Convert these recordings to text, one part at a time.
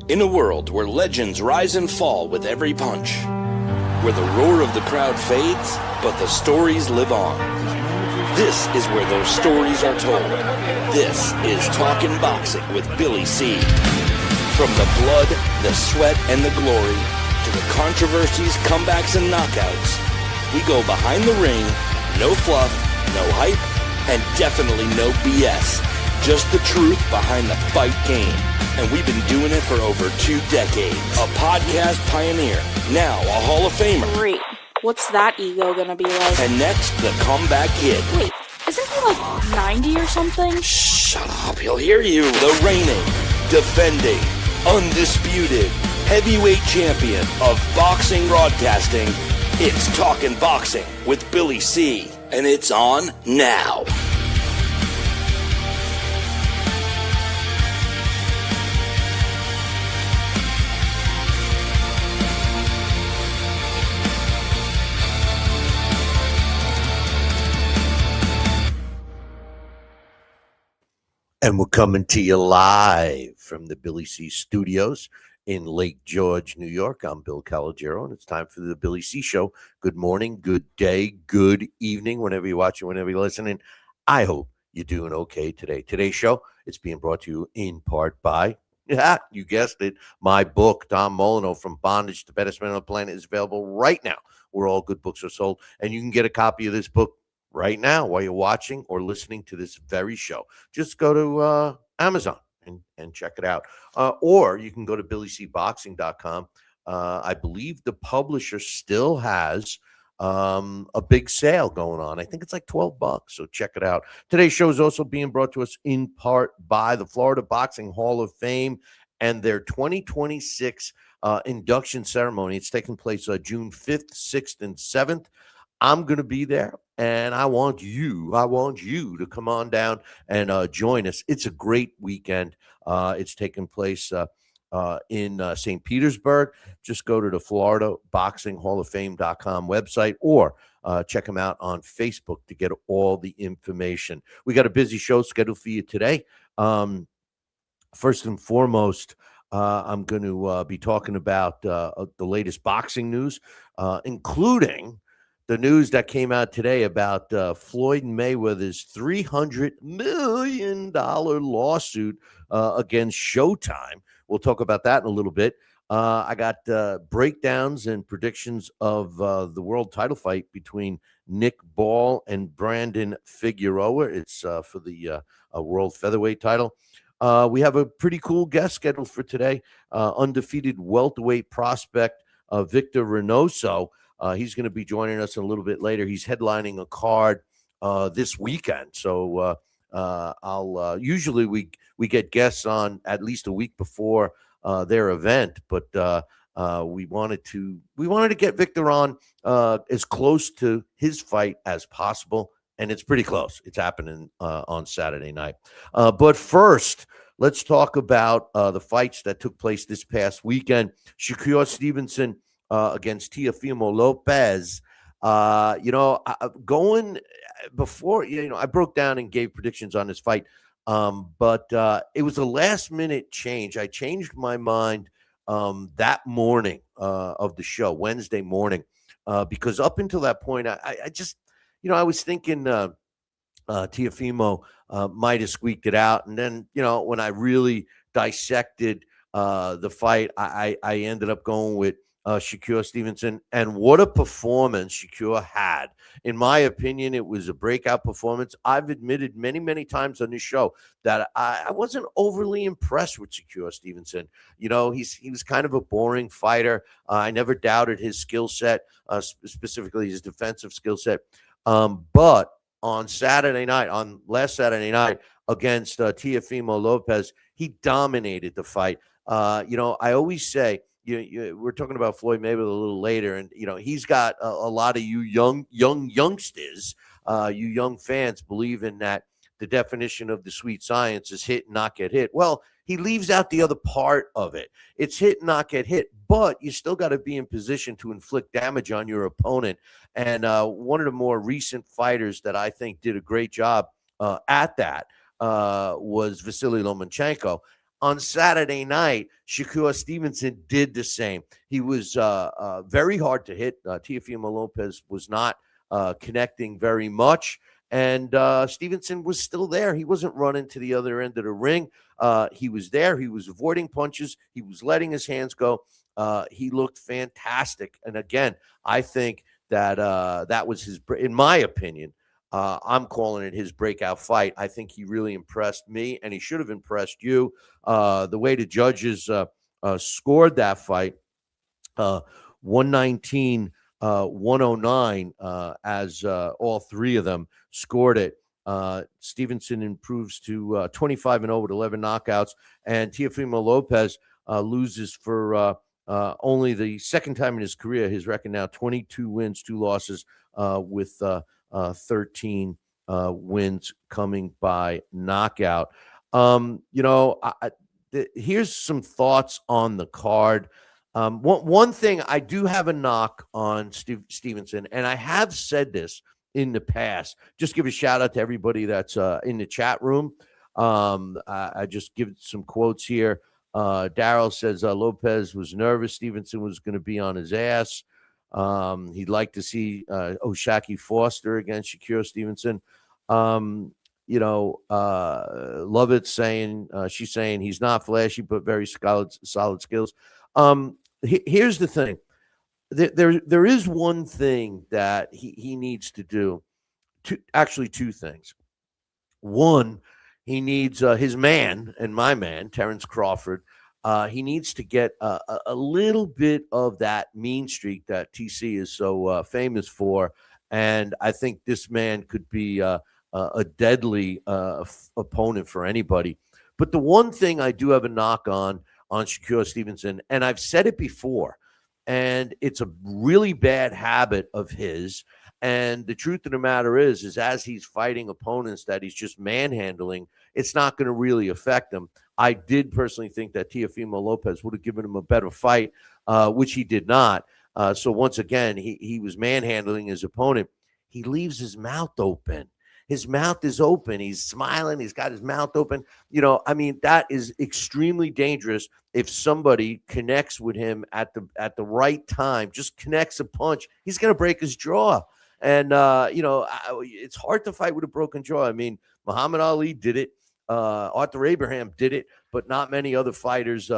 In a world where legends rise and fall with every punch, where the roar of the crowd fades, but the stories live on. This is where those stories are told. This is Talkin' Boxing with Billy C. From the blood, the sweat, and the glory, to the controversies, comebacks, and knockouts, we go behind the ring, no fluff, no hype, and definitely no BS. Just the truth behind the fight game. And we've been doing it for over 2 decades. A podcast pioneer, now a Hall of Famer. Great. What's that ego gonna be like? And next, the comeback kid. Wait, isn't he like 90 or something? Shut up, he'll hear you. The reigning, defending, undisputed, heavyweight champion of boxing broadcasting. It's Talkin' Boxing with Billy C. And it's on now. And we're coming to you live from the Billy C Studios in Lake George, New York. I'm Bill Calogero, and it's time for the Billy C Show. Good morning, good day, good evening, whenever you're watching, whenever you're listening. I hope you're doing okay today. Today's show, it's being brought to you in part by, you guessed it, my book, Don Molyneux, From Bondage to Baddest Man on the Planet, is available right now where all good books are sold. And you can get a copy of this book right now while you're watching or listening to this very show. Just go to Amazon and check it out. Or you can go to BillyCBoxing.com. I believe the publisher still has a big sale going on. I think it's like $12, so check it out. Today's show is also being brought to us in part by the Florida Boxing Hall of Fame and their 2026 induction ceremony. It's taking place June 5th, 6th, and 7th. I'm going to be there, and I want you to come on down and join us. It's a great weekend. It's taking place in St. Petersburg. Just go to the Florida Boxing Hall of Fame.com website or check them out on Facebook to get all the information. We got a busy show scheduled for you today. First and foremost, I'm going to be talking about the latest boxing news, including the news that came out today about Floyd Mayweather's $300 million lawsuit against Showtime. We'll talk about that in a little bit. I got breakdowns and predictions of the world title fight between Nick Ball and Brandon Figueroa. It's for the world featherweight title. We have a pretty cool guest scheduled for today, undefeated welterweight prospect Victor Reynoso. He's going to be joining us a little bit later. He's headlining a card this weekend. So I'll usually we get guests on at least a week before their event, but we wanted to get Victor on as close to his fight as possible, and it's pretty close. It's happening on Saturday night. But first, let's talk about the fights that took place this past weekend. Shakur Stevenson against Teofimo Lopez. Going before, I broke down and gave predictions on this fight, but it was a last-minute change. I changed my mind that morning of the show, Wednesday morning, because up until that point, I just, I was thinking Teofimo might have squeaked it out. And then, when I really dissected the fight, I ended up going with Shakur Stevenson, and what a performance Shakur had. In my opinion, it was a breakout performance. I've admitted many, many times on this show that I wasn't overly impressed with Shakur Stevenson. He was kind of a boring fighter. I never doubted his skill set, specifically his defensive skill set. But on last Saturday night against Teofimo Lopez, he dominated the fight. I always say, we're talking about Floyd Mayweather a little later, and he's got a lot of you youngsters, you young fans, believing that the definition of the sweet science is hit and not get hit. Well, he leaves out the other part of it. It's hit and not get hit, but you still got to be in position to inflict damage on your opponent. And one of the more recent fighters that I think did a great job at that was Vasily Lomachenko. on Saturday night, Shakur Stevenson did the same. He was very hard to hit. Teofimo Lopez was not connecting very much. And Stevenson was still there. He wasn't running to the other end of the ring. He was there. He was avoiding punches. He was letting his hands go. He looked fantastic. And again, I think that that was his, in my opinion, I'm calling it his breakout fight. I think he really impressed me, and he should have impressed you. The way the judges scored that fight, 119 109 as all three of them scored it. Stevenson improves to 25-0 with 11 knockouts, and Teofimo Lopez loses for only the second time in his career. His record now 22 wins, 2 losses, with 13 wins coming by knockout. Here's some thoughts on the card. One thing, I do have a knock on Stevenson, and I have said this in the past. Just give a shout out to everybody that's in the chat room. I just give some quotes here. Daryl says Lopez was nervous. Stevenson was going to be on his ass. He'd like to see Oshaki Foster against Shakur Stevenson. Lovett saying, she's saying he's not flashy, but very solid skills. Here's the thing. There is one thing that he needs to do. Two things. One, he needs his man and my man, Terrence Crawford. He needs to get a little bit of that mean streak that TC is so famous for. And I think this man could be a deadly opponent for anybody. But the one thing I do have a knock on Shakur Stevenson, and I've said it before, and it's a really bad habit of his. And the truth of the matter is as he's fighting opponents that he's just manhandling, it's not going to really affect him. I did personally think that Teofimo Lopez would have given him a better fight, which he did not. So once again, he was manhandling his opponent. He leaves his mouth open. His mouth is open. He's smiling. He's got his mouth open. That is extremely dangerous. If somebody connects with him at the right time, just connects a punch, he's going to break his jaw. And, it's hard to fight with a broken jaw. I mean, Muhammad Ali did it. Arthur Abraham did it, but not many other fighters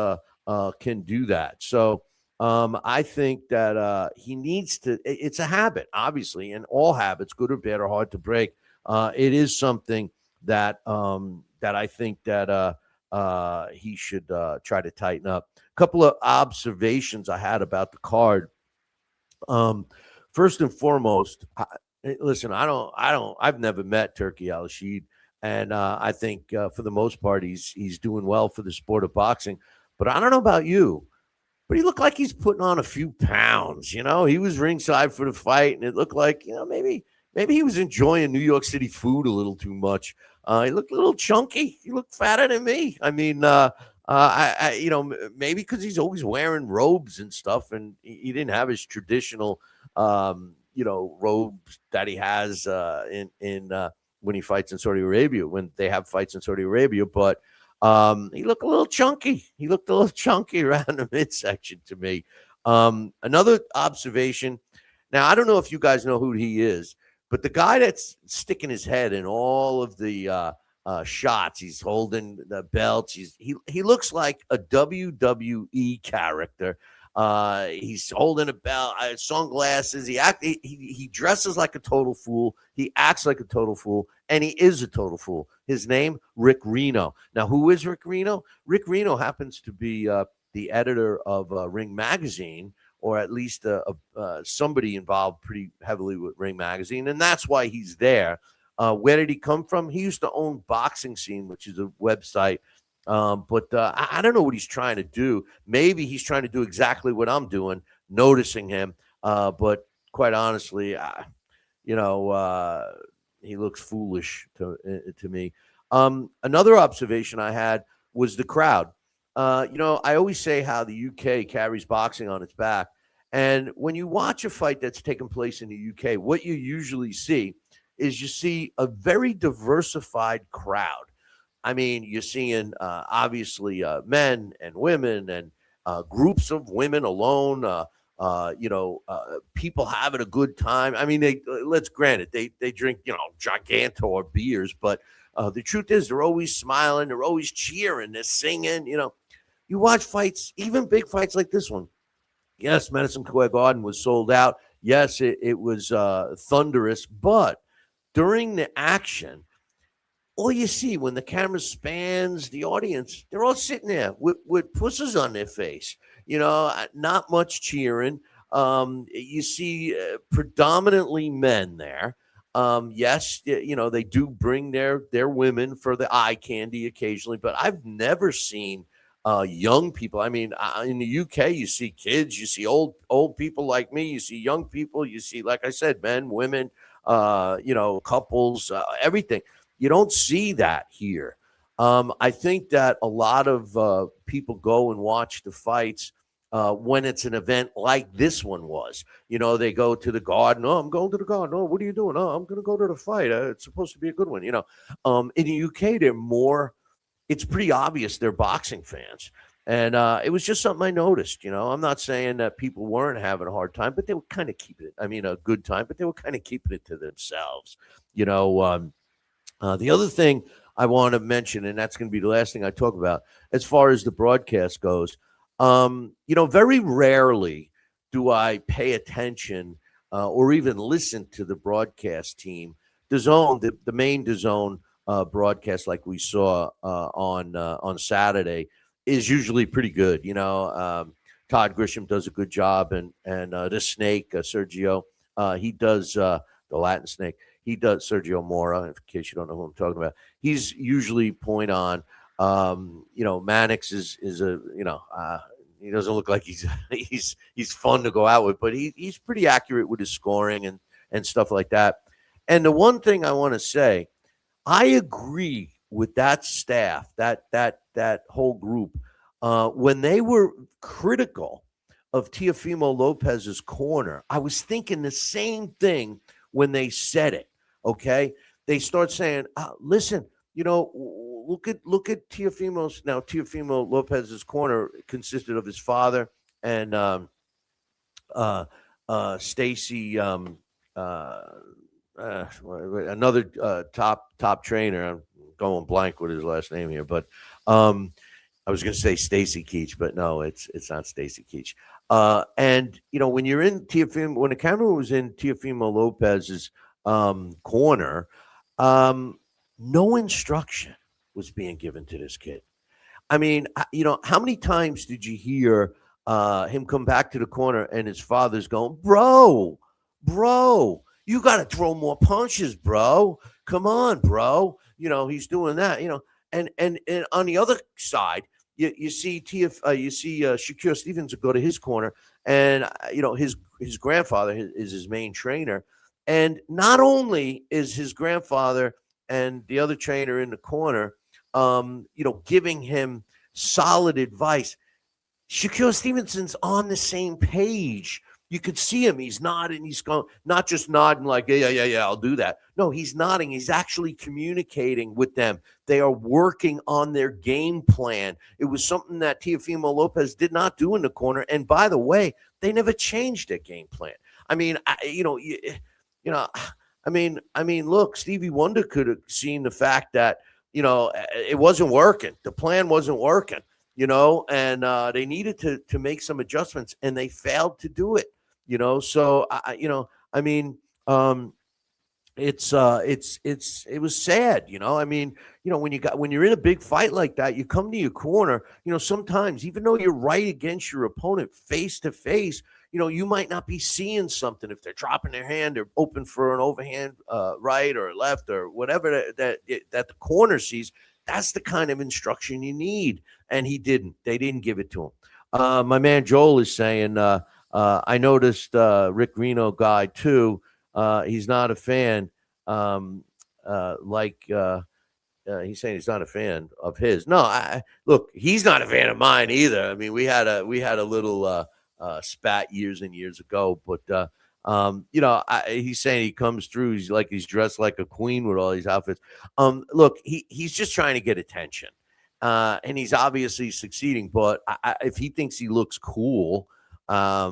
can do that. So I think that he needs to – it's a habit, obviously, and all habits, good or bad, are hard to break. It is something that I think that he should try to tighten up. A couple of observations I had about the card. First and foremost, I've never met Turki Al-Rashid, and I think for the most part he's doing well for the sport of boxing. But I don't know about you, but he looked like he's putting on a few pounds. He was ringside for the fight, and it looked like maybe he was enjoying New York City food a little too much. He looked a little chunky. He looked fatter than me. I mean, maybe because he's always wearing robes and stuff, and he didn't have his traditional, robes that he has in when he fights in Saudi Arabia, when they have fights in Saudi Arabia. But he looked a little chunky. He looked a little chunky around the midsection to me. Another observation. Now, I don't know if you guys know who he is, but the guy that's sticking his head in all of the shots, he's holding the belts. He looks like a WWE character. He's holding a belt, sunglasses. He dresses like a total fool. He acts like a total fool, and he is a total fool. His name, Rick Reno. Now, who is Rick Reno? Rick Reno happens to be the editor of Ring Magazine, or at least somebody involved pretty heavily with Ring Magazine, and that's why he's there. Where did he come from? He used to own Boxing Scene, which is a website. But I don't know what he's trying to do. Maybe he's trying to do exactly what I'm doing, noticing him. But quite honestly, he looks foolish to me. Another observation I had was the crowd. I always say how the UK carries boxing on its back. And when you watch a fight that's taking place in the UK, what you usually see is you see a very diversified crowd. I mean, you're seeing obviously men and women and groups of women alone. People having a good time. I mean, they let's grant it, they drink gigantor beers, but the truth is they're always smiling, they're always cheering, they're singing. You watch fights, even big fights like this one. Yes, Madison Square Garden was sold out. Yes, it was thunderous, but during the action, all you see when the camera spans the audience, they're all sitting there with pussies on their face. Not much cheering. You see predominantly men there. Yes, they do bring their women for the eye candy occasionally, but I've never seen young people. I mean, in the UK, you see kids, you see old people like me, you see young people, you see, like I said, men, women, couples, everything. You don't see that here. I think that a lot of people go and watch the fights when it's an event like this one was. They go to the Garden. Oh, I'm going to the Garden. Oh, what are you doing? Oh, I'm going to go to the fight. It's supposed to be a good one. In the UK, they're more. It's pretty obvious they're boxing fans. And it was just something I noticed. I'm not saying that people weren't having a hard time, but they were kind of keeping it. I mean, a good time, but they were kind of keeping it to themselves. The other thing I want to mention, and that's going to be the last thing I talk about, as far as the broadcast goes, very rarely do I pay attention or even listen to the broadcast team. DAZN, the main DAZN broadcast, like we saw on Saturday, is usually pretty good. Todd Grisham does a good job, and the Snake, Sergio, he does the Latin Snake. He does Sergio Mora, in case you don't know who I'm talking about. He's usually point on. Mannix is he doesn't look like he's fun to go out with, but he's pretty accurate with his scoring and stuff like that. And the one thing I want to say, I agree with that staff, that whole group, when they were critical of Teofimo Lopez's corner. I was thinking the same thing when they said it. Okay, they start saying, "Listen, look at Teofimo's now. Teofimo Lopez's corner consisted of his father and Stacy, another top trainer. I'm going blank with his last name here, but I was going to say Stacy Keach, but no, it's not Stacy Keach. And when you're in Teofimo, when the camera was in Teofimo Lopez's corner, no instruction was being given to this kid. I mean, how many times did you hear him come back to the corner and his father's going, bro, you got to throw more punches, bro. Come on, bro. He's doing that, and on the other side, you see Shakur Stevenson go to his corner, and his grandfather is his main trainer. And not only is his grandfather and the other trainer in the corner, giving him solid advice, Shakur Stevenson's on the same page. You could see him. He's nodding. He's going, not just nodding like, yeah, I'll do that. No, he's nodding. He's actually communicating with them. They are working on their game plan. It was something that Teofimo Lopez did not do in the corner. And by the way, they never changed their game plan. I mean, look, Stevie Wonder could have seen the fact that, it wasn't working. The plan wasn't working, and they needed to make some adjustments, and they failed to do it, So, it was sad, when you're in a big fight like that, you come to your corner, sometimes even though you're right against your opponent face to face, you might not be seeing something. If they're dropping their hand, they're open for an overhand right or left or whatever that the corner sees. That's the kind of instruction you need. And he didn't. They didn't give it to him. My man Joel is saying, I noticed Rick Reno guy too. He's not a fan. He's saying he's not a fan of his. No, look, he's not a fan of mine either. I mean, we had a little spat years and years ago, but He's saying he comes through. He's dressed like a queen with all these outfits. Look, he's just trying to get attention, and he's obviously succeeding. But if he thinks he looks cool, I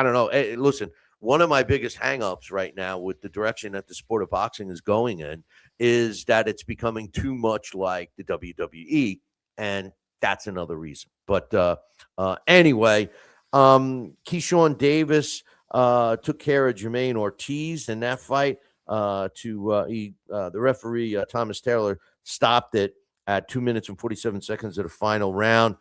don't know. Hey, listen, one of my biggest hangups right now with the direction that the sport of boxing is going in is that it's becoming too much like the WWE, and that's another reason. But anyway, Keyshawn Davis took care of Jermaine Ortiz in that fight. The referee Thomas Taylor stopped it at 2 minutes and 47 seconds of the final round.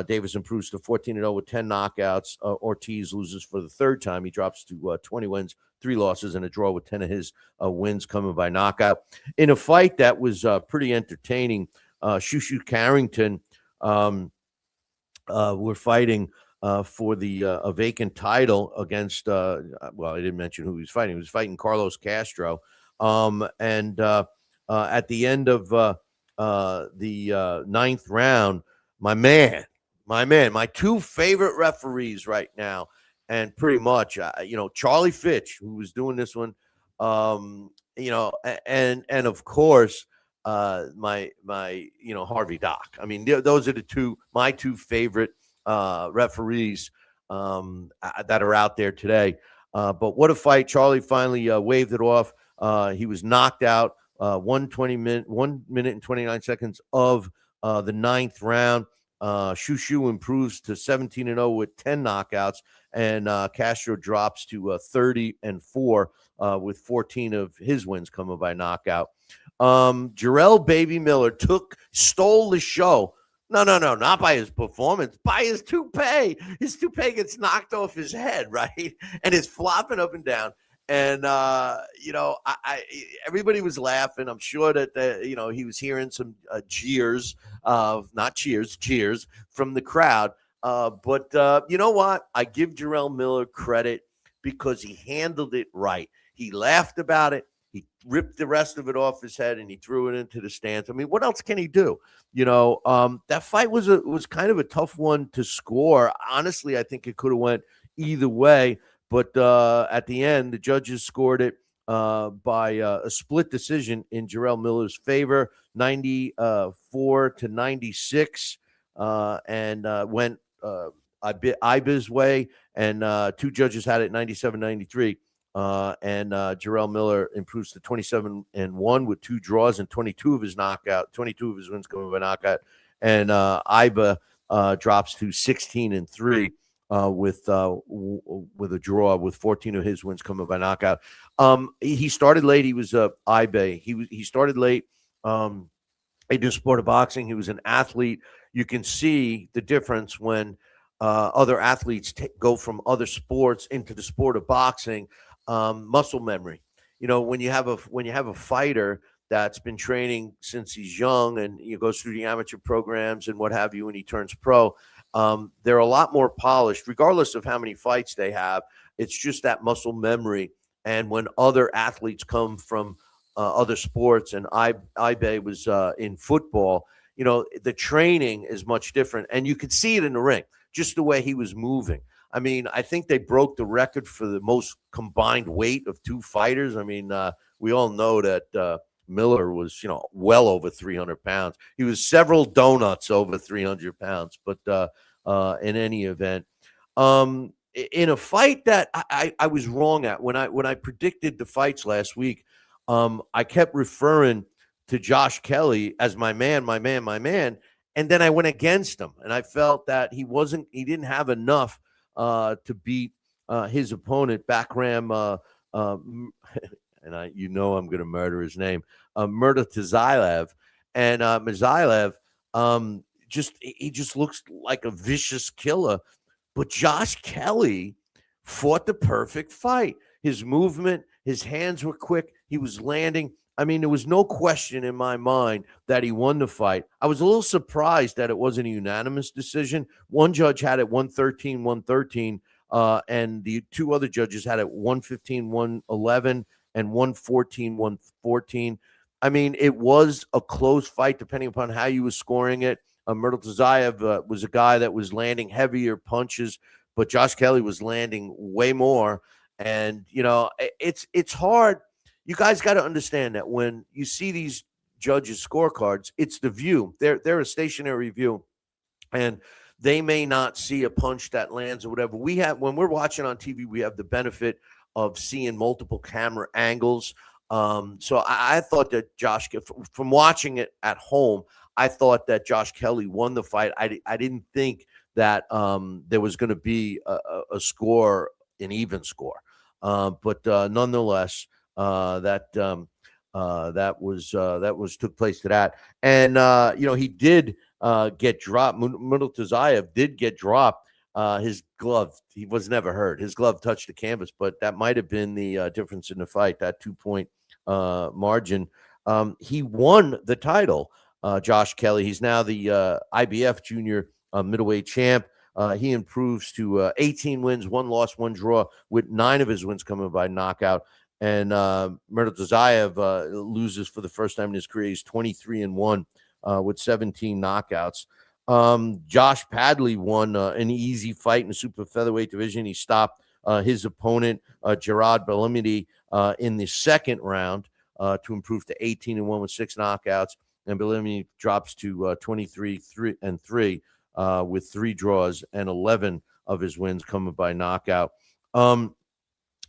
Davis improves to 14-0 with 10 knockouts. Ortiz loses for the third time. He drops to 20 wins, 3 losses, and a draw with 10 of his wins coming by knockout. In a fight that was pretty entertaining, Shushu Carrington were fighting for the vacant title against, I didn't mention who he was fighting. He was fighting Carlos Castro. At the end of the ninth round, my 2 favorite referees right now, and pretty much, Charlie Fitch, who was doing this one, and of course, my Harvey Dock. I mean, those are my 2 favorite referees that are out there today. But what a fight. Charlie finally waved it off. He was knocked out 1 minute and 29 seconds of the ninth round. Shushu improves to 17-0 with 10 knockouts, and Castro drops to 30-4 with 14 of his wins coming by knockout. Jarrell Baby Miller stole the show. No, not by his performance, by his toupee. His toupee gets knocked off his head, right? And it's flopping up and down. And, everybody was laughing. I'm sure that, he was hearing some jeers, not cheers, cheers from the crowd. But you know what? I give Jarrell Miller credit because he handled it right. He laughed about it. He ripped the rest of it off his head and he threw it into the stands. I mean, what else can he do? That fight was kind of a tough one to score. Honestly, I think it could have went either way. But at the end, the judges scored it by a split decision in Jarrell Miller's favor, 94-96, and went Iba's way. And 2 judges had it 97-93. And Jarrell Miller improves to 27-1 with 2 draws and 22 of his wins coming by knockout. And Iba drops to 16-3 with a draw with 14 of his wins coming by knockout. He started late. He was Iba. He started late. In the sport of boxing, he was an athlete. You can see the difference when other athletes go from other sports into the sport of boxing. Muscle memory. When you have a fighter that's been training since he's young and he goes through the amateur programs and what have you, and he turns pro, they're a lot more polished, regardless of how many fights they have. It's just that muscle memory. And when other athletes come from other sports, and Ibe was in football, the training is much different, and you could see it in the ring, just the way he was moving. I mean, I think they broke the record for the most combined weight of 2 fighters. I mean, we all know that Miller was, well over 300 pounds. He was several donuts over 300 pounds. But in any event, in a fight that I was wrong at, when I predicted the fights last week, I kept referring to Josh Kelly as my man. And then I went against him, and I felt that he didn't have enough to beat his opponent, Bakram, and I'm going to murder his name, Murtazayev. And Mazayev, he just looks like a vicious killer. But Josh Kelly fought the perfect fight. His movement, his hands were quick. He was landing. I mean, there was no question in my mind that he won the fight. I was a little surprised that it wasn't a unanimous decision. One judge had it 113, and the 2 other judges had it 115, 111, and 114, 114. I mean, it was a close fight depending upon how you were scoring it. Murtazayev was a guy that was landing heavier punches, but Josh Kelly was landing way more. And it's hard. You guys got to understand that when you see these judges' scorecards, it's the view. They're a stationary view, and they may not see a punch that lands or whatever. When we're watching on TV, we have the benefit of seeing multiple camera angles. So I thought that from watching it at home, I thought that Josh Kelly won the fight. I didn't think that there was going to be a score, an even score. But nonetheless, that was took place to that. And he did get dropped. Murtazaev did get dropped. His glove, he was never hurt. His glove touched the canvas, but that might have been the difference in the fight, that 2-point margin. He won the title, Josh Kelly. He's now the IBF junior middleweight champ. He improves to 18 wins, 1 loss, 1 draw, with 9 of his wins coming by knockout. And Murtazaev loses for the first time in his career. He's 23-1 with 17 knockouts. Josh Padley won an easy fight in the super featherweight division. He stopped his opponent, Gerard Bellamidi, in the second round to improve to 18-1 with 6 knockouts. And Bellamidi drops to 23-3 with 3 draws and 11 of his wins coming by knockout.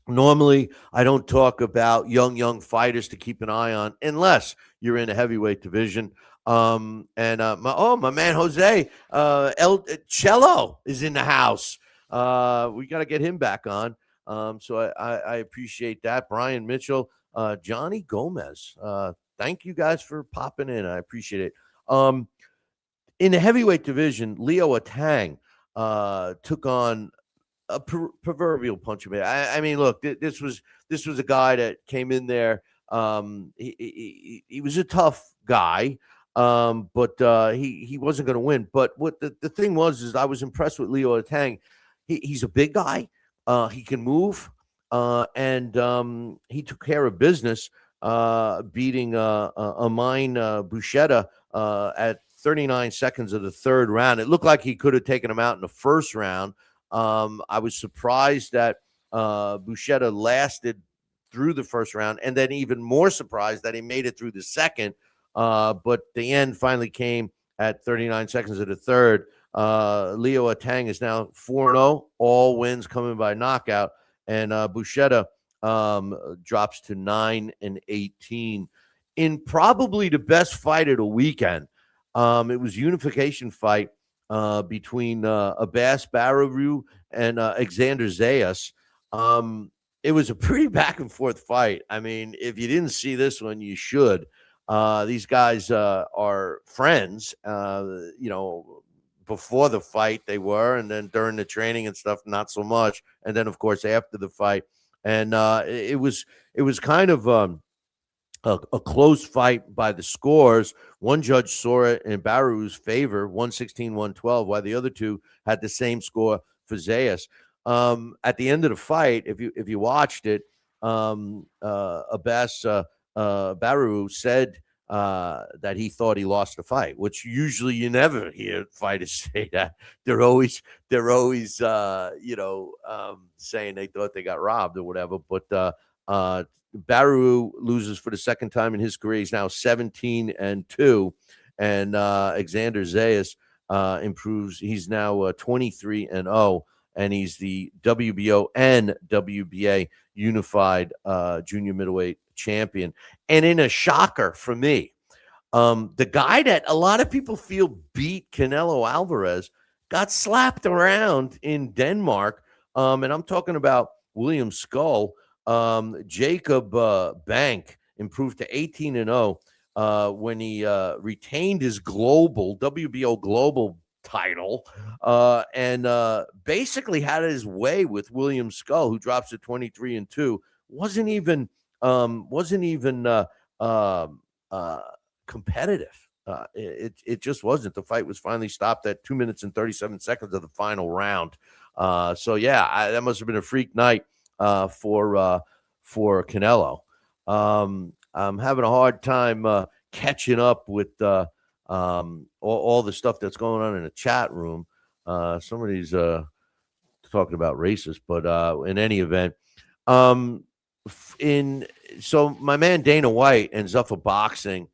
Normally, I don't talk about young fighters to keep an eye on unless you're in a heavyweight division. My man Jose El Cello is in the house. We got to get him back on. So I appreciate that. Brian Mitchell, Johnny Gomez. Thank you guys for popping in. I appreciate it. In the heavyweight division, Leo Atang took on a proverbial punch of it. I mean, look, this was a guy that came in there. He was a tough guy, but he wasn't going to win. But what the thing was I was impressed with Leo Atang. He's a big guy. He can move, and he took care of business, beating Amine Bouchetta at 39 seconds of the third round. It looked like he could have taken him out in the first round. I was surprised that Bouchetta lasted through the first round, and then even more surprised that he made it through the second. But the end finally came at 39 seconds of the third. Leo Atang is now 4-0, all wins coming by knockout, and Bouchetta drops to 9-18 in probably the best fight of the weekend. It was a unification fight between Abbas Bararu and Alexander Zayas. It was a pretty back and forth fight. I mean, if you didn't see this one, you should. These guys are friends. Before the fight they were, and then during the training and stuff, not so much. And then, of course, after the fight, and it was kind of a close fight by the scores. One judge saw it in Bararu's favor, 116-112, while the other two had the same score for Zayas. At the end of the fight, if you watched it, Abbas Bararu said that he thought he lost the fight, which usually you never hear fighters say that. They're always saying they thought they got robbed or whatever. But Bararu loses for the second time in his career. He's now 17-2, and Alexander Zayas improves. He's now 23-0, and he's the WBO and WBA unified junior middleweight champion. And in a shocker for me, the guy that a lot of people feel beat Canelo Alvarez got slapped around in Denmark, and I'm talking about William Skull. Jacob Bank improved to 18-0 when he retained his WBO global title, and basically had his way with William Skull, who drops to 23-2. Wasn't even competitive. It just wasn't. The fight was finally stopped at 2 minutes and 37 seconds of the final round. So yeah, that must have been a freak night for Canelo. I'm having a hard time catching up with all the stuff that's going on in the chat room. Somebody's talking about racist, but in any event, Um, in so my man Dana White ends up for boxing.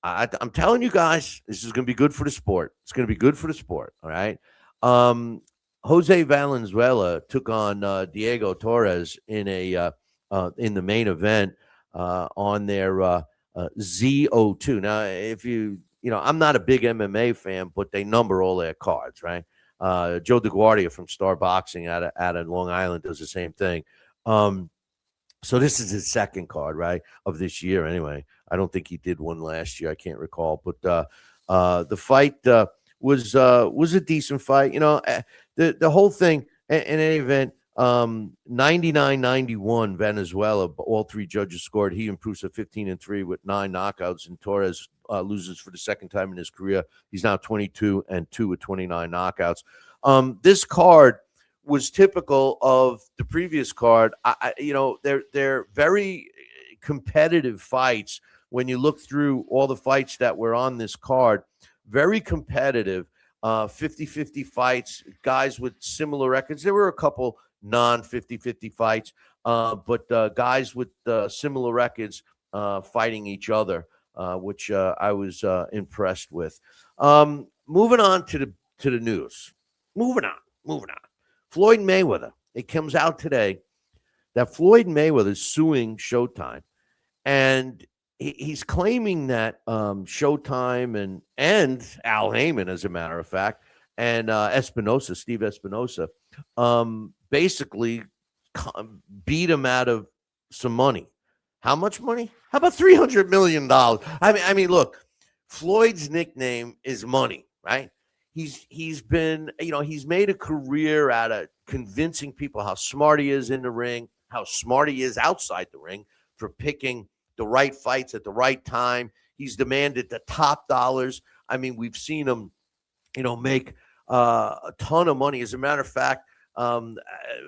I'm telling you guys, this is going to be good for the sport. It's going to be good for the sport. All right. Um, Jose Valenzuela took on Diego Torres in the main event on their ZO2. Now, if I'm not a big MMA fan, but they number all their cards, right? Joe DeGuardia from Star Boxing out of Long Island does the same thing. So this is his second card, right, of this year. Anyway, I don't think he did one last year. I can't recall, but the fight was a decent fight. The whole thing. In any event, 99-91 Venezuela. All three judges scored. He improves to 15-3 with 9 knockouts, and Torres loses for the second time in his career. He's now 22-2 with 29 knockouts. This card was typical of the previous card. They're very competitive fights. When you look through all the fights that were on this card, very competitive, 50-50 fights, guys with similar records. There were a couple non-50-50 fights, but guys with similar records fighting each other, which I was impressed with. Moving on to the news. Moving on. Floyd Mayweather. It comes out today that Floyd Mayweather is suing Showtime, and he's claiming that Showtime and Al Heyman, as a matter of fact, and Steve Espinosa, basically beat him out of some money. How much money? How about $300 million? I mean, look, Floyd's nickname is money, right? He's been, he's made a career out of convincing people how smart he is in the ring, how smart he is outside the ring for picking the right fights at the right time. He's demanded the top dollars. I mean, we've seen him, make a ton of money. As a matter of fact,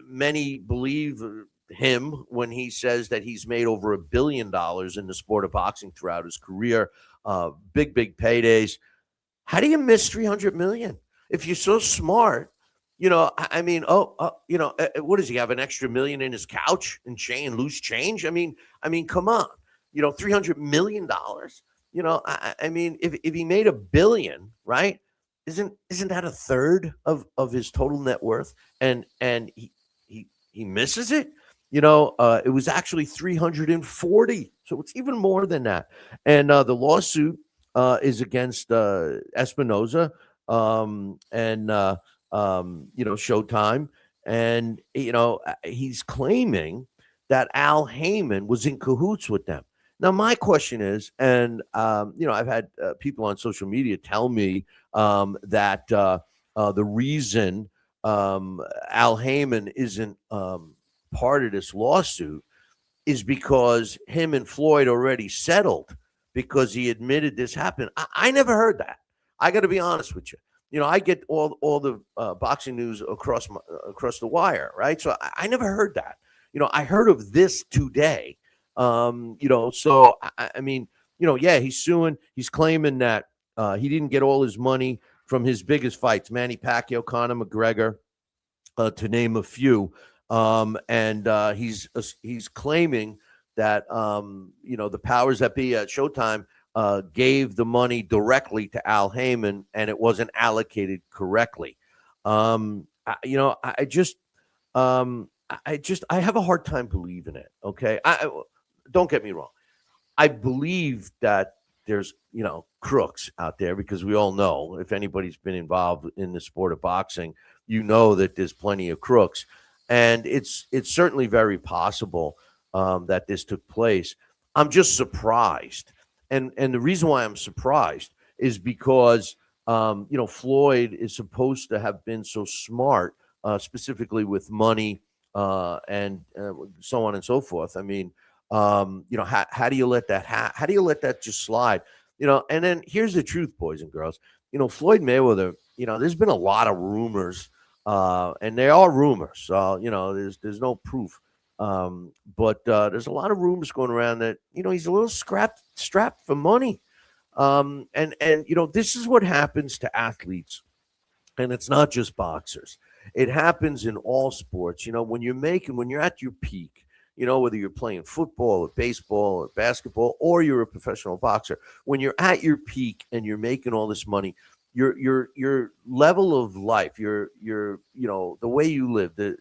many believe him when he says that he's made over $1 billion in the sport of boxing throughout his career. Big paydays. How do you miss 300 million if you're so smart? What does he have, an extra million in his couch and loose change? I mean, come on, $300 million. If he made $1 billion, right? Isn't that a third of his total net worth? And he misses it. It was actually 340, so it's even more than that. And the lawsuit is against Espinosa and Showtime, and he's claiming that Al Heyman was in cahoots with them. Now, my question is, and I've had people on social media tell me that the reason Al Heyman isn't part of this lawsuit is because him and Floyd already settled, because he admitted this happened. I never heard that. I got to be honest with you. I get all the boxing news across the wire, right? So I never heard that. I heard of this today. So I mean, yeah, he's suing. He's claiming that he didn't get all his money from his biggest fights, Manny Pacquiao, Conor McGregor, to name a few. And he's claiming that the powers that be at Showtime gave the money directly to Al Heyman, and it wasn't allocated correctly. I have a hard time believing it. Okay, don't get me wrong. I believe that there's crooks out there, because we all know, if anybody's been involved in the sport of boxing, that there's plenty of crooks, and it's certainly very possible that this took place. I'm just surprised. And the reason why I'm surprised is because, Floyd is supposed to have been so smart, specifically with money and so on and so forth. I mean, how do you let that how do you let that just slide? And then here's the truth, boys and girls. Floyd Mayweather, there's been a lot of rumors, and they are rumors. So, there's no proof. But there's a lot of rumors going around that, he's a little strapped for money. And this is what happens to athletes. And it's not just boxers. It happens in all sports. When you're at your peak, whether you're playing football or baseball or basketball, or you're a professional boxer, when you're at your peak and you're making all this money, your level of life, the way you live, the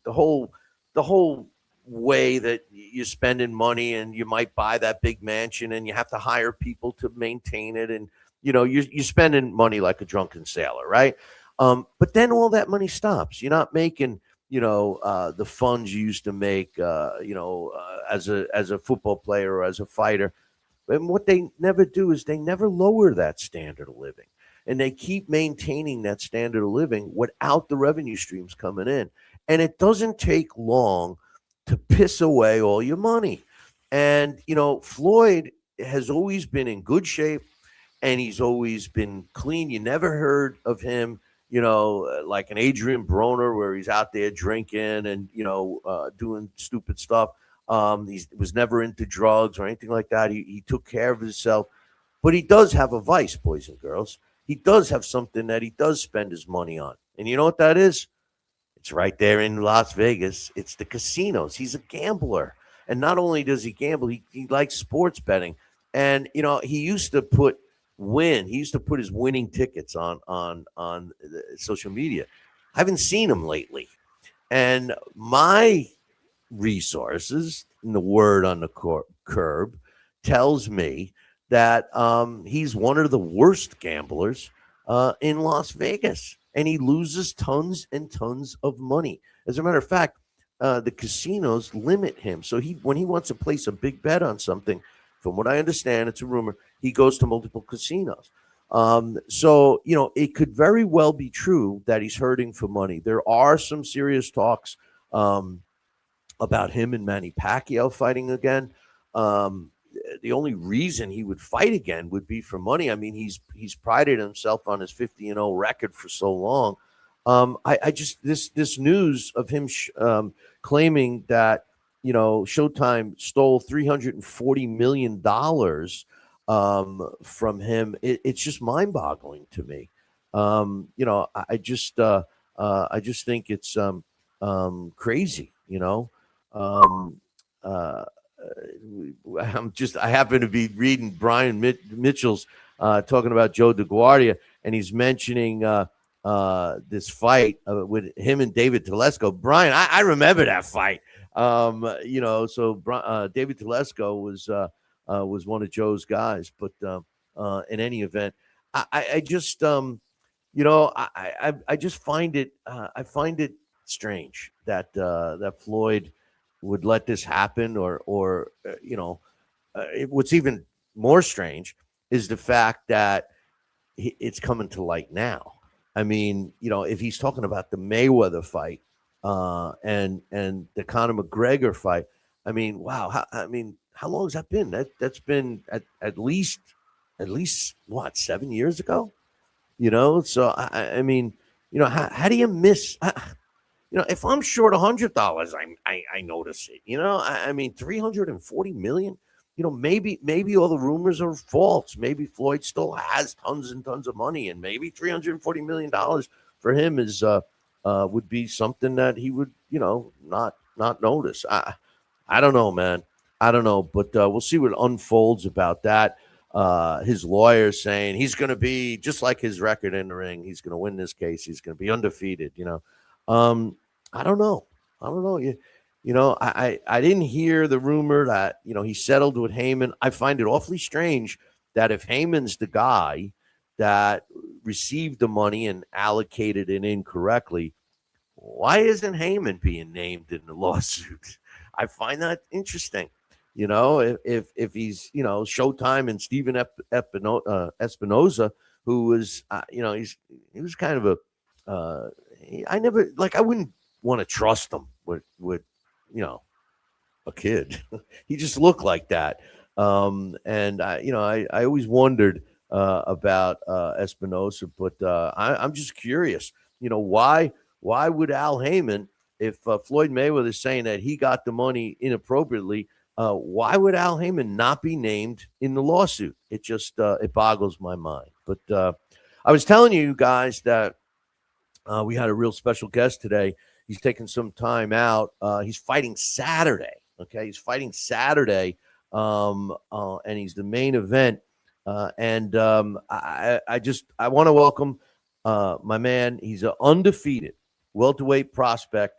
whole way that you're spending money, and you might buy that big mansion and you have to hire people to maintain it, and you're spending money like a drunken sailor, right? But then all that money stops. You're not making the funds you used to make, as a football player or as a fighter. And what they never do is they never lower that standard of living, and they keep maintaining that standard of living without the revenue streams coming in. And it doesn't take long to piss away all your money. And Floyd has always been in good shape, and he's always been clean. You never heard of him, like an Adrian Broner, where he's out there drinking and doing stupid stuff. He was never into drugs or anything like that. He took care of himself, but he does have a vice, boys and girls. He does have something that he does spend his money on, and you know what that is? It's right there in Las Vegas. It's the casinos. He's a gambler, and not only does he gamble, he likes sports betting. And he used to put his winning tickets on social media. I haven't seen him lately, and my resources, in the word on the curb, tells me that he's one of the worst gamblers in Las Vegas, and he loses tons and tons of money. As a matter of fact, the casinos limit him. So when he wants to place a big bet on something, from what I understand, it's a rumor, he goes to multiple casinos. So it could very well be true that he's hurting for money. There are some serious talks about him and Manny Pacquiao fighting again. The only reason he would fight again would be for money. I mean, he's prided himself on his 50-0 record for so long. I just this news of him claiming that Showtime stole $340 million from him. It's just mind-boggling to me. I just think it's crazy. I happen to be reading Brian Mitchell's talking about Joe DeGuardia, and he's mentioning this fight with him and David Telesco. Brian, I remember that fight. So David Telesco was one of Joe's guys, but in any event, I just I just find it strange that that Floyd would let this happen, or what's even more strange is the fact that it's coming to light now. I mean, if he's talking about the Mayweather fight and the Conor McGregor fight, I mean, wow. How long has that been? That's been at least what, 7 years ago? So I mean, how do you miss? If I'm short $100, I notice it. I mean, $340 million. Maybe all the rumors are false. Maybe Floyd still has tons and tons of money, and maybe $340 million for him is would be something that he would not notice. I don't know, man. I don't know, but we'll see what unfolds about that. His lawyer saying he's going to be just like his record in the ring. He's going to win this case. He's going to be undefeated. I don't know. I didn't hear the rumor that he settled with Heyman. I find it awfully strange that if Heyman's the guy that received the money and allocated it incorrectly, why isn't Heyman being named in the lawsuit? I find that interesting. If he's Showtime and Steven Espinoza, who was he was kind of a I wouldn't want to trust him with a kid. He just looked like that. And I always wondered about Espinosa, but I'm just curious, why would Al Heyman, if Floyd Mayweather is saying that he got the money inappropriately, why would Al Heyman not be named in the lawsuit? It just it boggles my mind. But I was telling you guys that we had a real special guest today. He's taking some time out. He's fighting Saturday. Okay, he's fighting Saturday, and he's the main event. I want to welcome my man. He's an undefeated welterweight prospect.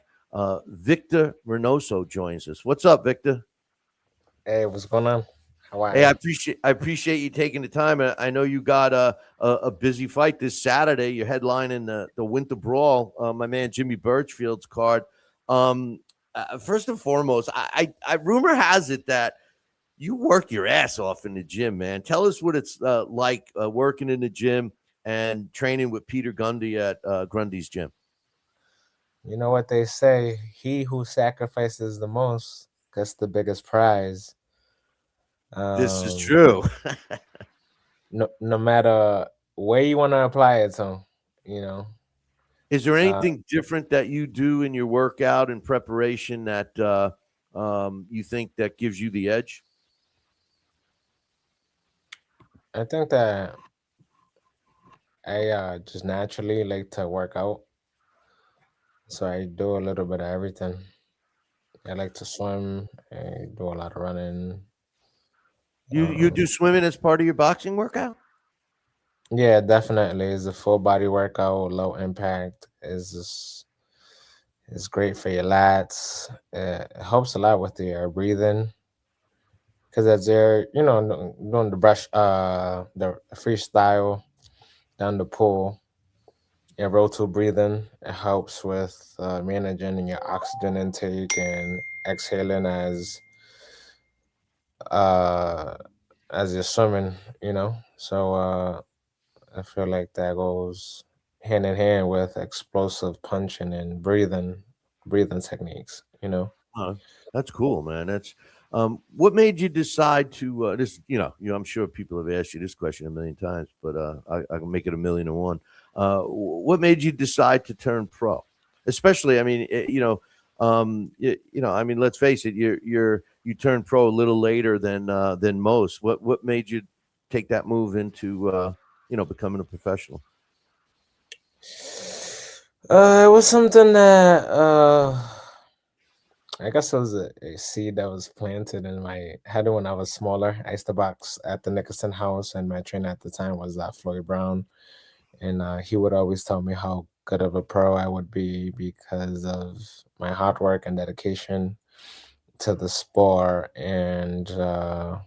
Victor Reynoso joins us. What's up, Victor? Hey, what's going on? How are Hey, you? I appreciate you taking the time. I know you got a busy fight this Saturday. You're headlining the Winter Brawl. My man Jimmy Birchfield's card. First and foremost, I rumor has it that you work your ass off in the gym, man. Tell us what it's like working in the gym and training with Peter Gundy at Grundy's gym. You know what they say, he who sacrifices the most gets the biggest prize. This is true. No matter where you want to apply it to, you know. Is there anything different that you do in your workout and preparation that you think that gives you the edge? I think that I just naturally like to work out. So I do a little bit of everything. I like to swim. I do a lot of running. You do swimming as part of your boxing workout? Yeah, definitely. It's a full body workout, low impact. It's great for your lats. It helps a lot with your breathing. Because as you're, doing the freestyle down the pool, your roto breathing, it helps with managing your oxygen intake and exhaling as you're swimming, So I feel like that goes hand in hand with explosive punching and breathing techniques. Oh, that's cool, man. That's what made you decide to this. I'm sure people have asked you this question a million times, but I can make it a million and one. What made you decide to turn pro? Especially, I mean, I mean, let's face it, you turned pro a little later than most. What made you take that move into becoming a professional? It was something that I guess it was a seed that was planted in my head when I was smaller. I used to box at the Nicholson House, and my trainer at the time was Floyd Brown, and he would always tell me how good of a pro I would be because of my hard work and dedication to the sport. And I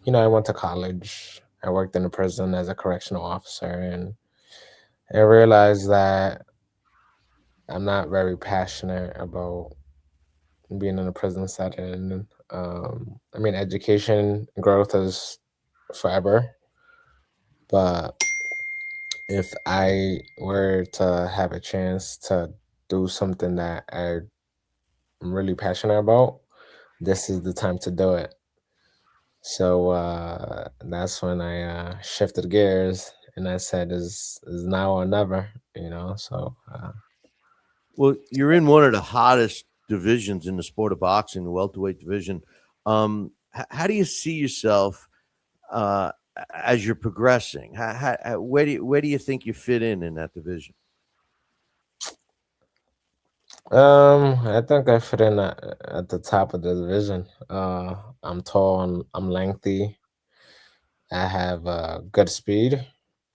went to college. I worked in a prison as a correctional officer, and I realized that I'm not very passionate about being in a prison setting. I mean, education growth is forever, but if I were to have a chance to do something that I'm really passionate about, this is the time to do it. So that's when I shifted gears and I said, "Is now or never," So Well, you're in one of the hottest divisions in the sport of boxing, the welterweight division. How do you see yourself as you're progressing? Where do you think you fit in that division? I think I fit in at the top of the division. I'm tall and I'm lengthy. I have good speed.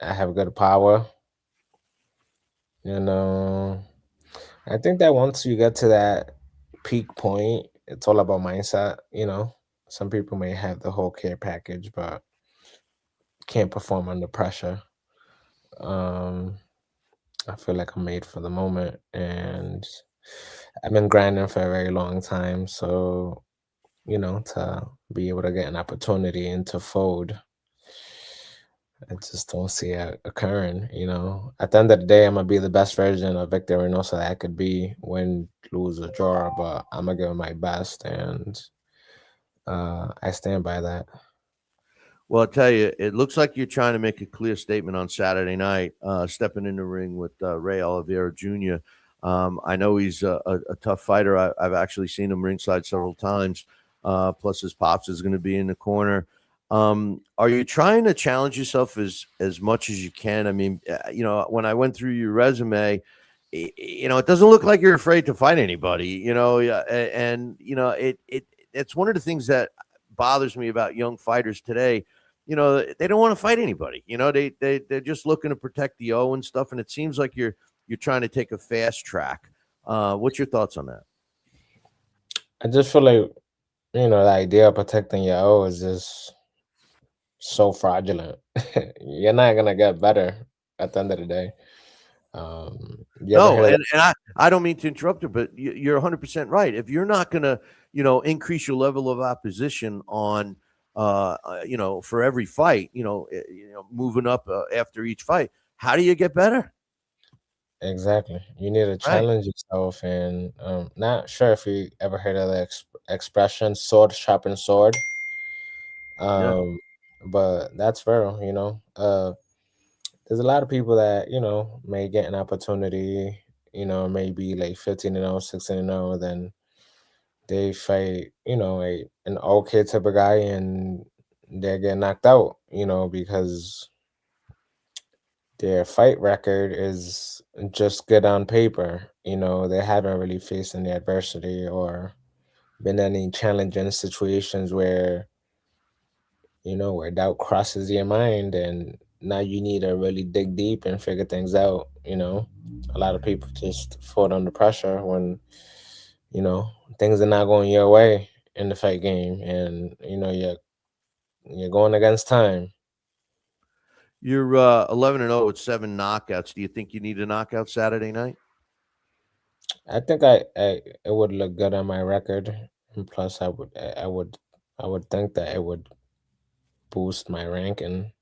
I have good power. You know, I think that once you get to that peak point, it's all about mindset. Some people may have the whole care package, but can't perform under pressure. Um, I feel like I'm made for the moment, and I've been grinding for a very long time. So, to be able to get an opportunity and to fold, I just don't see it occurring. At the end of the day, I'm gonna be the best version of Victor Reynoso that I could be, win, lose, or draw. But I'm gonna give it my best, and I stand by that. Well, I'll tell you, it looks like you're trying to make a clear statement on Saturday night, stepping in the ring with Ray Oliveira Jr. I know he's a tough fighter. I've actually seen him ringside several times. Plus, his pops is going to be in the corner. Are you trying to challenge yourself as much as you can? I mean, when I went through your resume, it doesn't look like you're afraid to fight anybody, and it's one of the things that bothers me about young fighters today. They don't want to fight anybody. They're just looking to protect the O and stuff. And it seems like you're trying to take a fast track. What's your thoughts on that? I just feel like, the idea of protecting your O is just so fraudulent. You're not gonna get better at the end of the day. You ever No, hear and I don't mean to interrupt you, but you're 100% right. If you're not going to, increase your level of opposition on, for every fight, moving up after each fight, how do you get better? exactly? You need to Right. challenge yourself, and not sure if you ever heard of the expression "sword sharpens sword." Yeah. But that's real. There's a lot of people that may get an opportunity. Maybe like 15-0, 16-0, then they fight, an okay type of guy, and they get knocked out, because their fight record is just good on paper. They haven't really faced any adversity or been any challenging situations where doubt crosses your mind, and now you need to really dig deep and figure things out. A lot of people just fall under pressure when things are not going your way in the fight game, and you're going against time. You're 11-0 with 7 knockouts. Do you think you need a knockout Saturday night? I think it would look good on my record, and plus I would think that it would boost my ranking.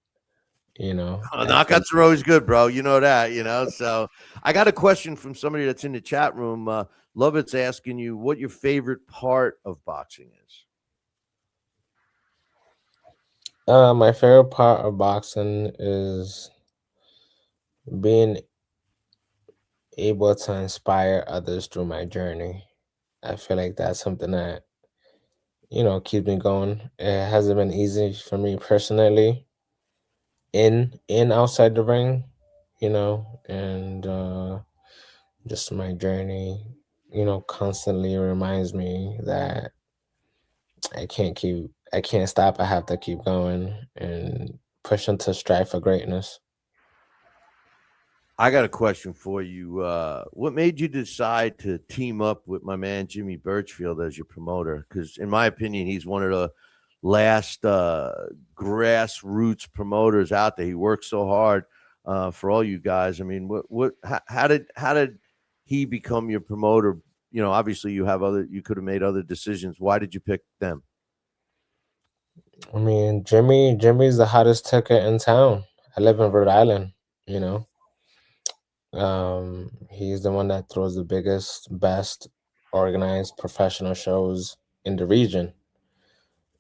After Knockouts are always good, bro. You know that. So I got a question from somebody that's in the chat room. Lovett's asking you what your favorite part of boxing is. my favorite part of boxing is being able to inspire others through my journey. I feel like that's something that keeps me going. It hasn't been easy for me personally, in outside the ring, and just my journey, constantly reminds me that I can't stop. I have to keep going and pushing to strive for greatness. I got a question for you. What made you decide to team up with my man Jimmy Birchfield as your promoter? Because in my opinion, he's one of the last grassroots promoters out there. He works so hard for all you guys. I mean, how did he become your promoter? Obviously you could have made other decisions. Why did you pick them? I mean, Jimmy's the hottest ticket in town. I live in Rhode Island, you know. He's the one that throws the biggest, best organized professional shows in the region,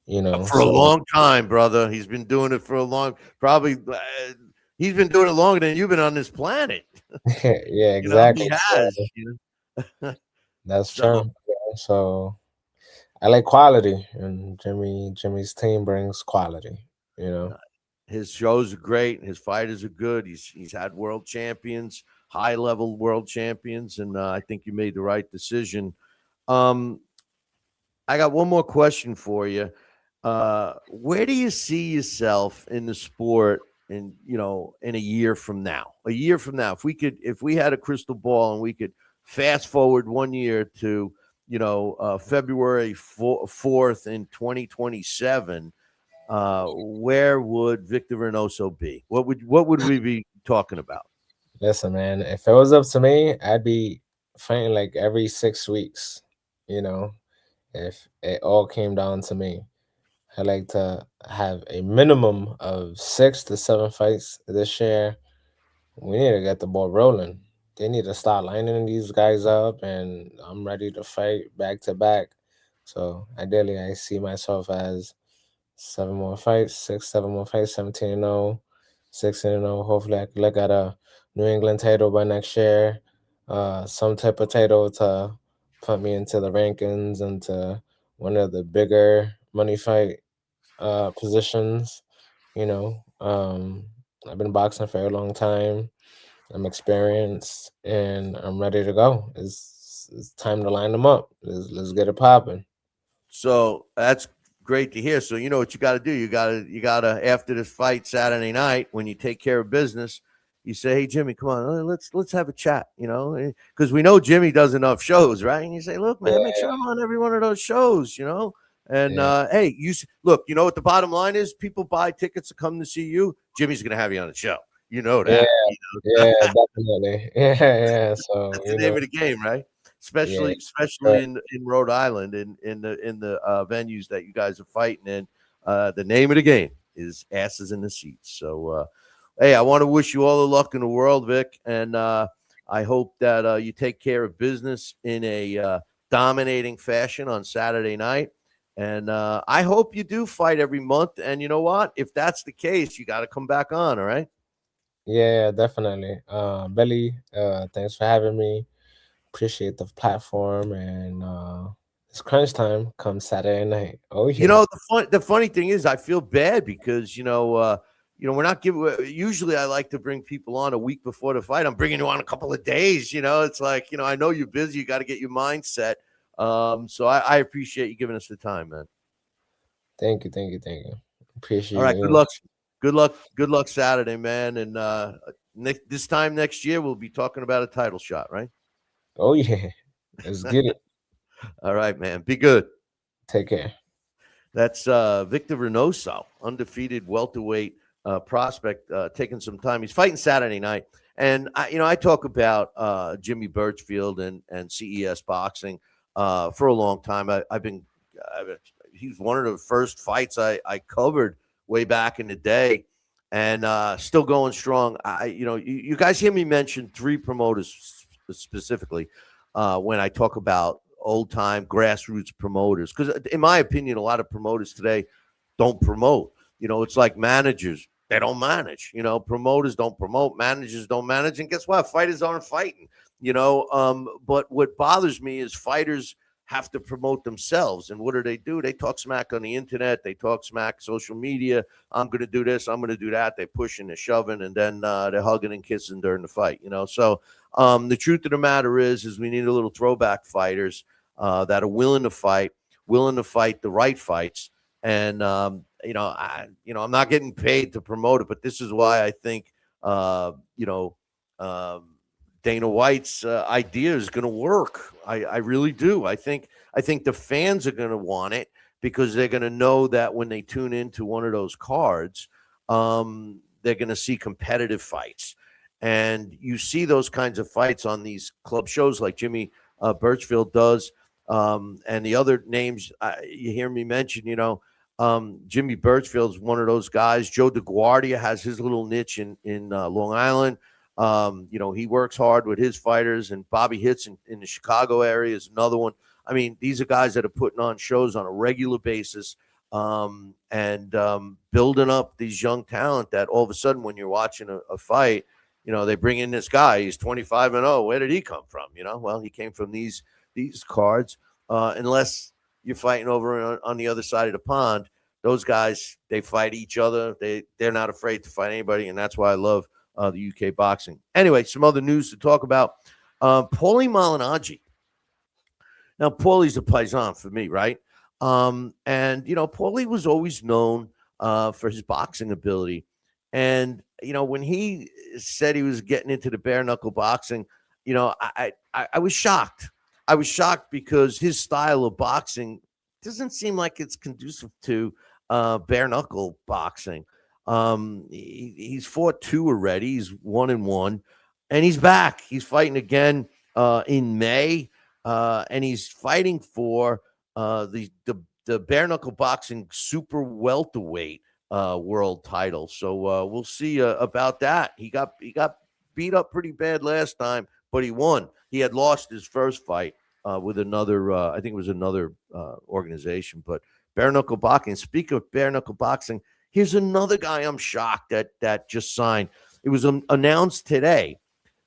For a So long time, brother. He's been doing it for a long, probably. He's been doing it longer than you've been on this planet. yeah, He exactly. has. So that's So true. Yeah, so I like quality, and Jimmy's team brings quality. You know, his shows are great. His fighters are good. He's had world champions, high level world champions, and I think you made the right decision. Um, I got one more question for you. Where do you see yourself in the sport in a year from now? A year from now, if we had a crystal ball and we could fast forward 1 year to, February 4th in 2027, where would Victor Reynoso be? What would we be talking about? listen, man. If it was up to me, I'd be fighting like every 6 weeks. You know, if it all came down to me. I like to have a minimum of 6 to 7 fights this year. We need to get the ball rolling. They need to start lining these guys up, and I'm ready to fight back to back. So ideally, I see myself as 7 more fights, 7 more fights, 17-0, 16-0. Hopefully, I can look at a New England title by next year, some type of title to put me into the rankings and to one of the bigger money fight positions. I've been boxing for a long time. I'm experienced, and I'm ready to go. It's time to line them up. Let's get it popping. So that's great to hear. So you know what you got to do. You gotta after this fight Saturday night when you take care of business, you say, "Hey Jimmy, come on, let's have a chat." You know, because we know Jimmy does enough shows, right? And you say, "Look, man, make Yeah, sure I'm on every one of those shows." You know, and yeah, hey, look. You know what the bottom line is? People buy tickets to come to see you. Jimmy's gonna have you on the show. You know yeah, that. yeah, definitely. Yeah, yeah. So That's the name of the game, right? yeah, Especially in Rhode Island, in the venues that you guys are fighting in. The name of the game is asses in the seats. So, hey, I want to wish you all the luck in the world, Vic, and I hope that you take care of business in a dominating fashion on Saturday night. And I hope you do fight every month. And you know what? If that's the case, you got to come back on. All right. yeah, definitely. Belly, thanks for having me. Appreciate the platform, and it's crunch time come Saturday night. Oh You yeah. know, the funny thing is, I feel bad because we're not giving. Usually, I like to bring people on a week before the fight. I'm bringing you on a couple of days. You know, it's like I know you're busy. You got to get your mindset. So I appreciate you giving us the time, man. Thank you, thank you, thank you. All Appreciate right, you. good luck Saturday, man. And this time next year, we'll be talking about a title shot, right? Oh yeah. Let's get it. All right, man. Be good. Take care. That's Victor Reynoso, undefeated welterweight prospect, taking some time. He's fighting Saturday night, and I talk about Jimmy Birchfield and CES boxing for a long time. He's one of the first fights I covered way back in the day, and still going strong. You guys hear me mention three promoters specifically when I talk about old time grassroots promoters. Because, in my opinion, a lot of promoters today don't promote. It's like managers, they don't manage. Promoters don't promote, managers don't manage. And guess what? Fighters aren't fighting. But what bothers me is fighters have to promote themselves. And what do? They talk smack on the internet, they talk smack social media. I'm going to do this, I'm going to do that. They're pushing, they're shoving, and then they're hugging and kissing during the fight. So the truth of the matter is we need a little throwback fighters that are willing to fight the right fights. And I'm not getting paid to promote it, but this is why I think Dana White's idea is going to work. I really do. I think the fans are going to want it because they're going to know that when they tune into one of those cards, they're going to see competitive fights. And you see those kinds of fights on these club shows like Jimmy Birchfield does. And the other names you hear me mention, Jimmy Birchfield's one of those guys. Joe DeGuardia has his little niche in Long Island. He works hard with his fighters, and Bobby Hitz in the Chicago area is another one. I mean, these are guys that are putting on shows on a regular basis and building up these young talent that all of a sudden when you're watching a fight, they bring in this guy. He's 25-0. Where did he come from? Well, he came from these cards. Unless you're fighting over on the other side of the pond, those guys, they fight each other. They're not afraid to fight anybody, and that's why I love the UK boxing. Anyway, some other news to talk about. Paulie Malignaggi. Now, Paulie's a paisan for me, right? And Paulie was always known for his boxing ability. And when he said he was getting into the bare knuckle boxing, I was shocked. I was shocked because his style of boxing doesn't seem like it's conducive to bare knuckle boxing. He's fought 2 already. He's 1-1, and he's back. He's fighting again in May, and he's fighting for the bare knuckle boxing super welterweight world title. So we'll see about that. He got beat up pretty bad last time, but he won. He had lost his first fight with another, I think it was another organization, but bare knuckle boxing. Speaking of bare knuckle boxing, here's another guy I'm shocked that just signed. It was announced today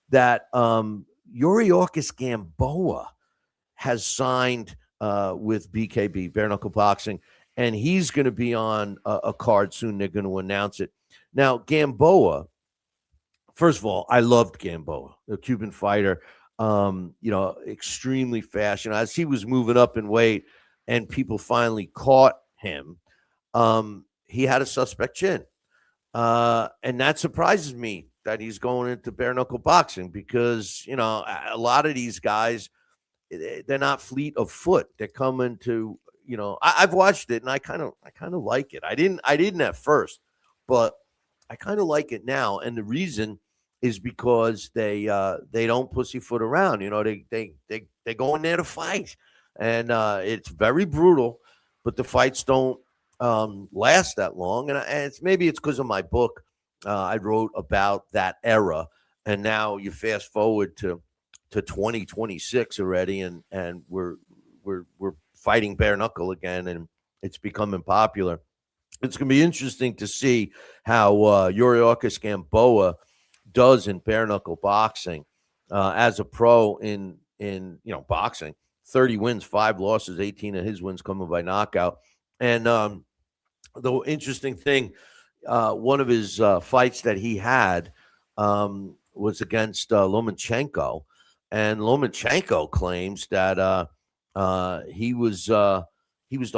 that Yuriorkis Gamboa has signed with BKB, bare knuckle boxing, and he's going to be on a card soon. They're going to announce it. Now, Gamboa first of all, I loved Gamboa, the Cuban fighter. Extremely fast. As he was moving up in weight, and people finally caught him, he had a suspect chin, and that surprises me that he's going into bare knuckle boxing because a lot of these guys, they're not fleet of foot. They're coming to I've watched it and I kind of like it. I didn't at first, but I kind of like it now, and the reason is because they don't pussyfoot around. They go in there to fight, and it's very brutal, but the fights don't last that long, and it's because of my book I wrote about that era, and now you fast forward to 2026 already, and we're fighting bare knuckle again, and it's becoming popular. It's going to be interesting to see how Yuriorkis Gamboa does in bare knuckle boxing as a pro in boxing. 30 wins, 5 losses, 18 of his wins coming by knockout. And the interesting thing, one of his fights that he had was against Lomachenko, and Lomachenko claims that he was the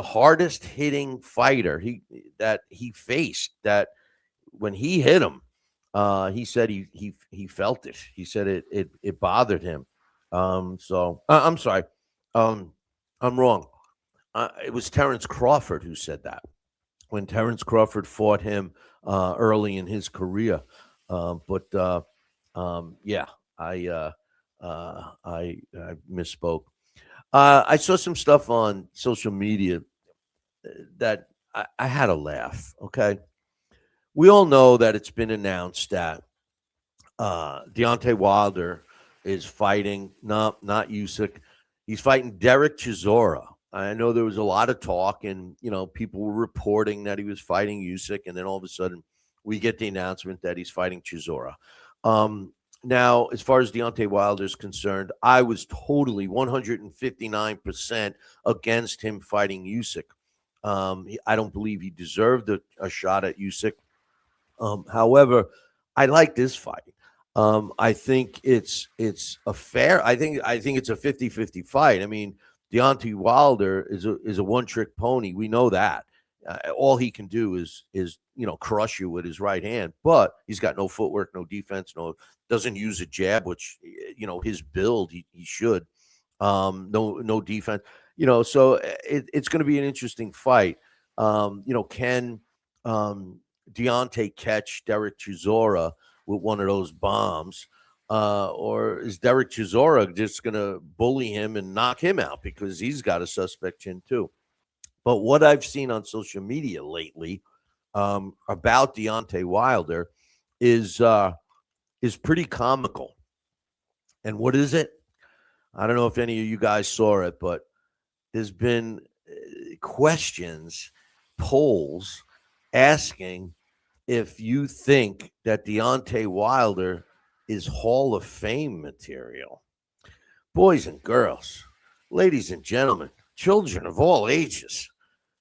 hardest hitting fighter that he faced. That when he hit him, he said he felt it. He said it bothered him. So I'm sorry, I'm wrong. It was Terrence Crawford who said that when Terrence Crawford fought him early in his career. But yeah, I misspoke. I saw some stuff on social media that I had a laugh. Okay. We all know that it's been announced that Deontay Wilder is fighting, not Usyk. He's fighting Derek Chisora. I know there was a lot of talk, and people were reporting that he was fighting Usyk, and then all of a sudden we get the announcement that he's fighting Chisora. Now, as far as Deontay Wilder is concerned, I was totally 159% against him fighting Usyk. I don't believe he deserved a shot at Usyk. However, I like this fight. I think it's a fair. I think it's a 50-50 fight. I mean, Deontay Wilder is a one-trick pony. We know that. All he can do is crush you with his right hand, but he's got no footwork, no defense, doesn't use a jab, which his build he should. No defense. So it's going to be an interesting fight. Can Deontay catch Derek Chisora with one of those bombs, or is Derek Chisora just going to bully him and knock him out because he's got a suspect chin too? But what I've seen on social media lately about Deontay Wilder is pretty comical. And what is it? I don't know if any of you guys saw it, but there's been questions, polls asking if you think that Deontay Wilder is Hall of Fame material. Boys and girls, ladies and gentlemen, children of all ages,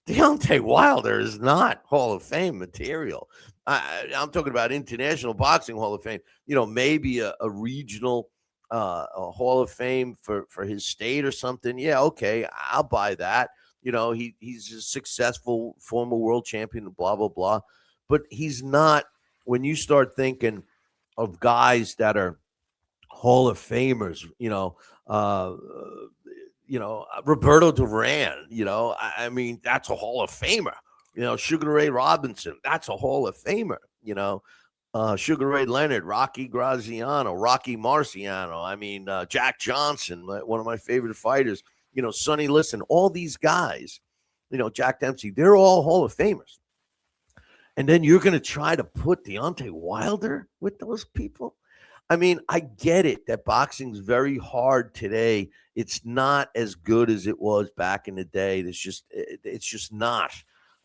Deontay Wilder is not Hall of Fame material. I'm talking about International Boxing Hall of Fame. Maybe a regional a Hall of Fame for his state or something. Yeah, okay, I'll buy that. He's a successful former world champion, blah, blah, blah. But he's not, when you start thinking of guys that are Hall of Famers, Roberto Duran, I mean, that's a Hall of Famer. Sugar Ray Robinson, that's a Hall of Famer. Sugar Ray Leonard, Rocky Graziano, Rocky Marciano. I mean, Jack Johnson, one of my favorite fighters. Sonny Liston, all these guys, Jack Dempsey, they're all Hall of Famers. And then you're going to try to put Deontay Wilder with those people? I mean, I get it that boxing's very hard today. It's not as good as it was back in the day. It's just not.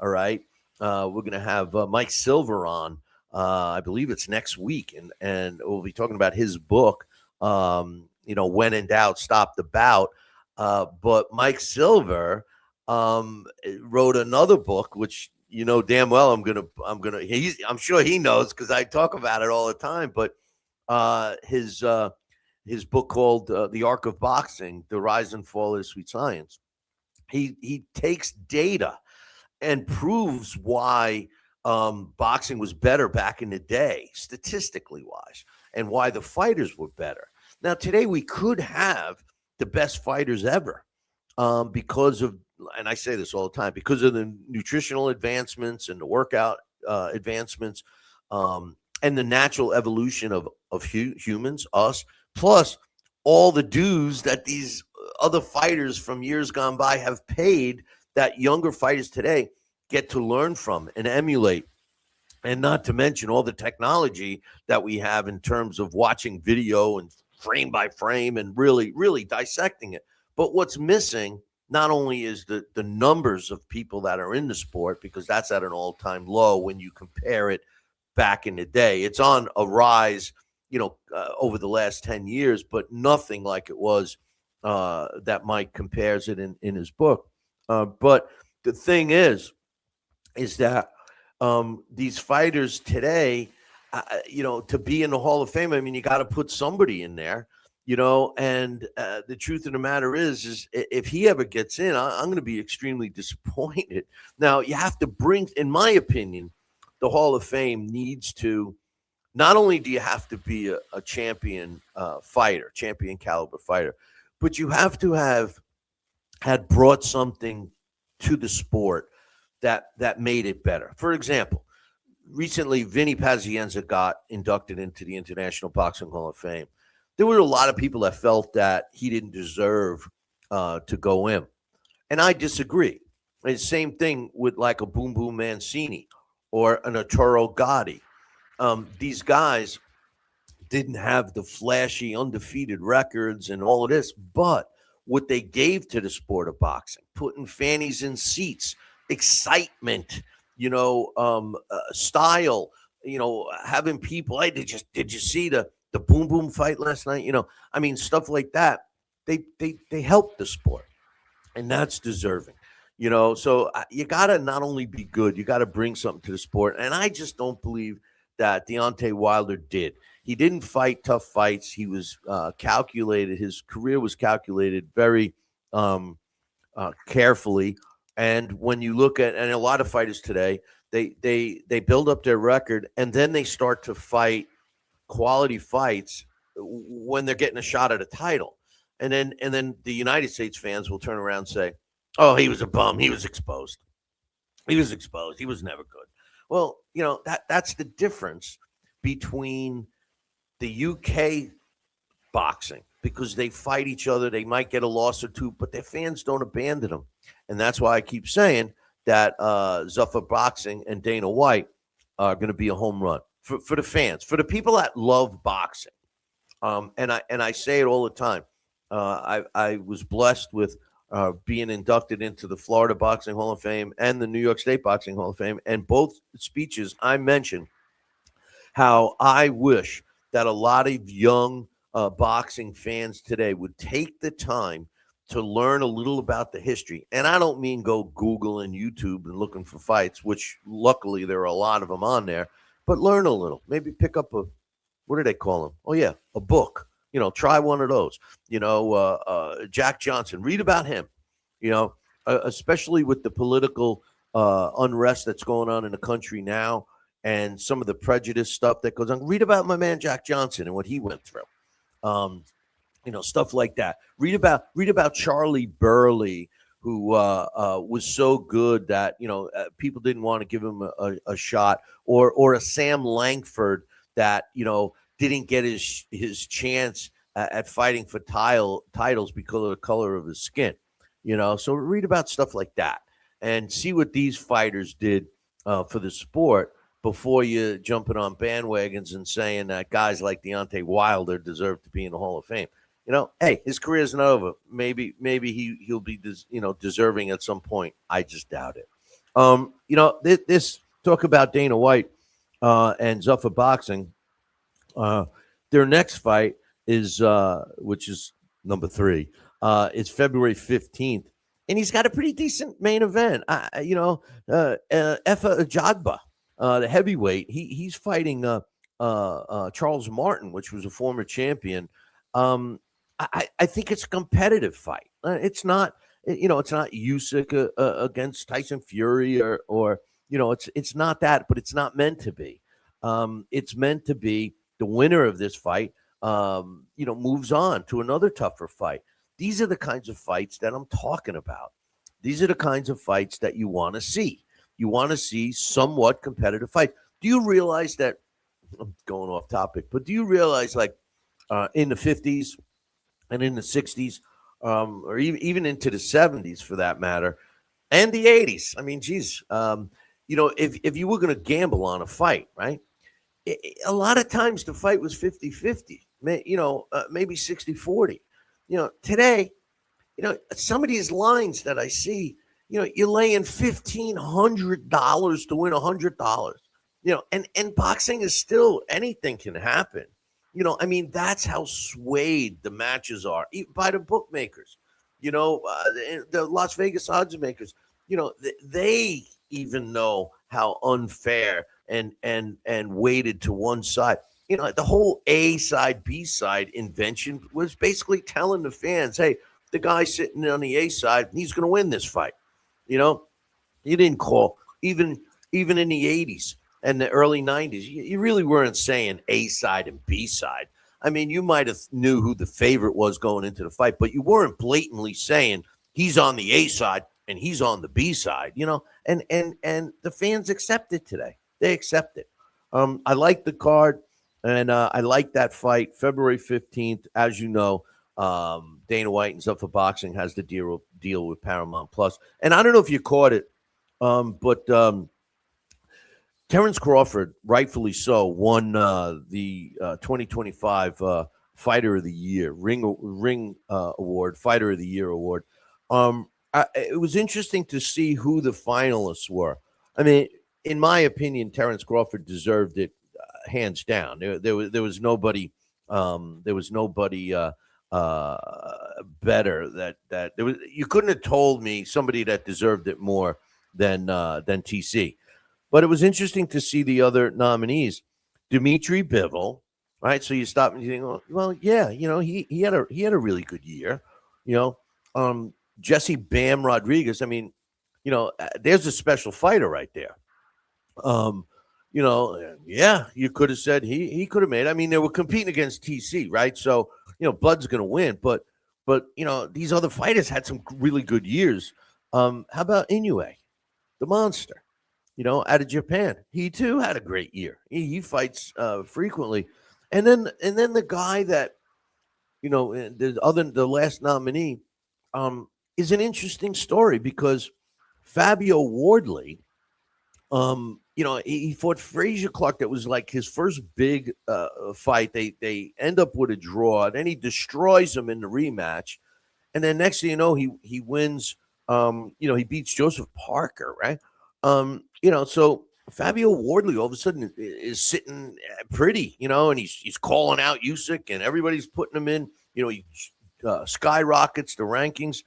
All right. We're going to have Mike Silver on. I believe it's next week, and we'll be talking about his book. When in doubt, stop the bout. But Mike Silver wrote another book, which damn well I'm sure he knows because I talk about it all the time. But his book called The Arc of Boxing: The Rise and Fall of Sweet Science. He takes data and proves why boxing was better back in the day, statistically wise, and why the fighters were better. Now, today we could have the best fighters ever because of, and I say this all the time, because of the nutritional advancements and the workout advancements and the natural evolution of humans, us, plus all the dues that these other fighters from years gone by have paid that younger fighters today get to learn from and emulate. And not to mention all the technology that we have in terms of watching video and frame by frame and really, really dissecting it. But what's missing not only is the numbers of people that are in the sport, because that's at an all-time low when you compare it back in the day. It's on a rise, over the last 10 years, but nothing like it was that Mike compares it in his book. But the thing is that these fighters today, to be in the Hall of Fame, I mean, you got to put somebody in there, and the truth of the matter is if he ever gets in, I'm going to be extremely disappointed. Now, you have to bring, in my opinion, the Hall of Fame needs to, not only do you have to be a champion fighter, champion caliber fighter, but you have to have had brought something to the sport that made it better. For example, recently, Vinny Pazienza got inducted into the International Boxing Hall of Fame. There were a lot of people that felt that he didn't deserve to go in. And I disagree. And same thing with like a Boom Boom Mancini or an Arturo Gatti. These guys didn't have the flashy undefeated records and all of this, but what they gave to the sport of boxing, putting fannies in seats, excitement, style, having people, hey, did you see the Boom Boom fight last night? I mean, stuff like that. They helped the sport, and that's deserving. So you got to not only be good, you got to bring something to the sport. And I just don't believe that Deontay Wilder did. He didn't fight tough fights. He was calculated. His career was calculated very carefully. And when you look at, and a lot of fighters today, they build up their record and then they start to fight quality fights when they're getting a shot at a title. And then the United States fans will turn around and say, oh, he was a bum. He was exposed. He was exposed. He was never good. Well, that's the difference between the UK boxing, because they fight each other. They might get a loss or two, but their fans don't abandon them. And that's why I keep saying that Zuffa Boxing and Dana White are going to be a home run for the fans, for the people that love boxing. And I say it all the time. I was blessed with being inducted into the Florida Boxing Hall of Fame and the New York State Boxing Hall of Fame. And both speeches I mentioned how I wish that a lot of young boxing fans today would take the time to learn a little about the history. And I don't mean go Google and YouTube and looking for fights, which luckily there are a lot of them on there, but learn a little. Maybe pick up what do they call them? Oh, yeah, a book. Try one of those. Jack Johnson, read about him, especially with the political unrest that's going on in the country now and some of the prejudice stuff that goes on. Read about my man Jack Johnson and what he went through. Stuff like that. Read about Charlie Burley, who was so good that people didn't want to give him a shot, or a Sam Langford that didn't get his chance at fighting for titles because of the color of his skin. So read about stuff like that and see what these fighters did for the sport before you jumping on bandwagons and saying that guys like Deontay Wilder deserve to be in the Hall of Fame. Hey, his career's not over. Maybe he'll be deserving at some point. I just doubt it. This talk about Dana White and Zuffa Boxing. Their next fight is which is number 3. It's February 15th, and he's got a pretty decent main event. Efa Ajagba, the heavyweight. He's fighting Charles Martin, which was a former champion, I think it's a competitive fight. It's not, it's not Usyk against Tyson Fury or it's not that, but it's not meant to be. It's meant to be the winner of this fight, moves on to another tougher fight. These are the kinds of fights that I'm talking about. These are the kinds of fights that you want to see. You want to see somewhat competitive fight. Do you realize that? I'm going off topic, but do you realize, like, in the 50s and in the 60s, or even into the 70s for that matter, and the 80s? I mean, geez, if you were going to gamble on a fight, right? A lot of times the fight was 50-50, maybe 60-40. Today, some of these lines that I see, you're laying $1,500 to win $100. And boxing is still, anything can happen. I mean, that's how swayed the matches are by the bookmakers. The Las Vegas odds makers. They even know how unfair and weighted to one side. The whole A side, B side invention was basically telling the fans, hey, the guy sitting on the A side, he's going to win this fight. You didn't call, even in the 80s and the early 90s, you really weren't saying A side and B side. I mean, you might have knew who the favorite was going into the fight, but you weren't blatantly saying he's on the A side and he's on the B side, and the fans accept it today. They accept it. I like the card, and I like that fight. February 15th, as you know, Dana White and Stuff for Boxing has the deal with Paramount Plus. And I don't know if you caught it, but Terrence Crawford, rightfully so, won the 2025 Fighter of the Year, Ring Award, Fighter of the Year award. It was interesting to see who the finalists were. I mean, in my opinion, Terrence Crawford deserved it hands down. There was nobody. There was nobody better that there was. You couldn't have told me somebody that deserved it more than TC. But it was interesting to see the other nominees. Dmitry Bivol, right? So you stop and you think, well, yeah, he had a really good year. Jesse Bam Rodriguez. I mean, there's a special fighter right there. Yeah, you could have said he could have made. I mean, they were competing against TC, right? So Bud's going to win, but these other fighters had some really good years. How about Inoue, the monster? Out of Japan, he too had a great year. He fights frequently, and then the guy that the last nominee is an interesting story because Fabio Wardley, he fought Frazier Clark. That was like his first big fight. They end up with a draw. Then he destroys him in the rematch, and then next thing you know, he wins. He beats Joseph Parker, right? So Fabio Wardley all of a sudden is sitting pretty, and he's calling out Usyk, and everybody's putting him in. He skyrockets the rankings.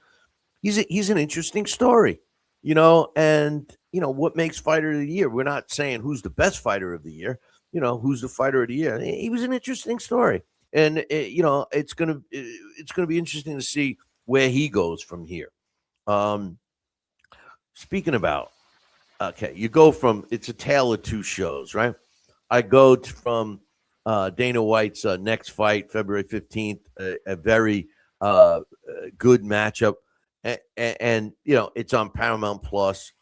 He's an interesting story, and what makes Fighter of the Year. We're not saying who's the best fighter of the year, who's the Fighter of the Year. He was an interesting story, and it's gonna be interesting to see where he goes from here. Speaking about. Okay, you go from, it's a tale of two shows, right? I go from Dana White's next fight, February 15th, a very good matchup. And it's on Paramount Plus.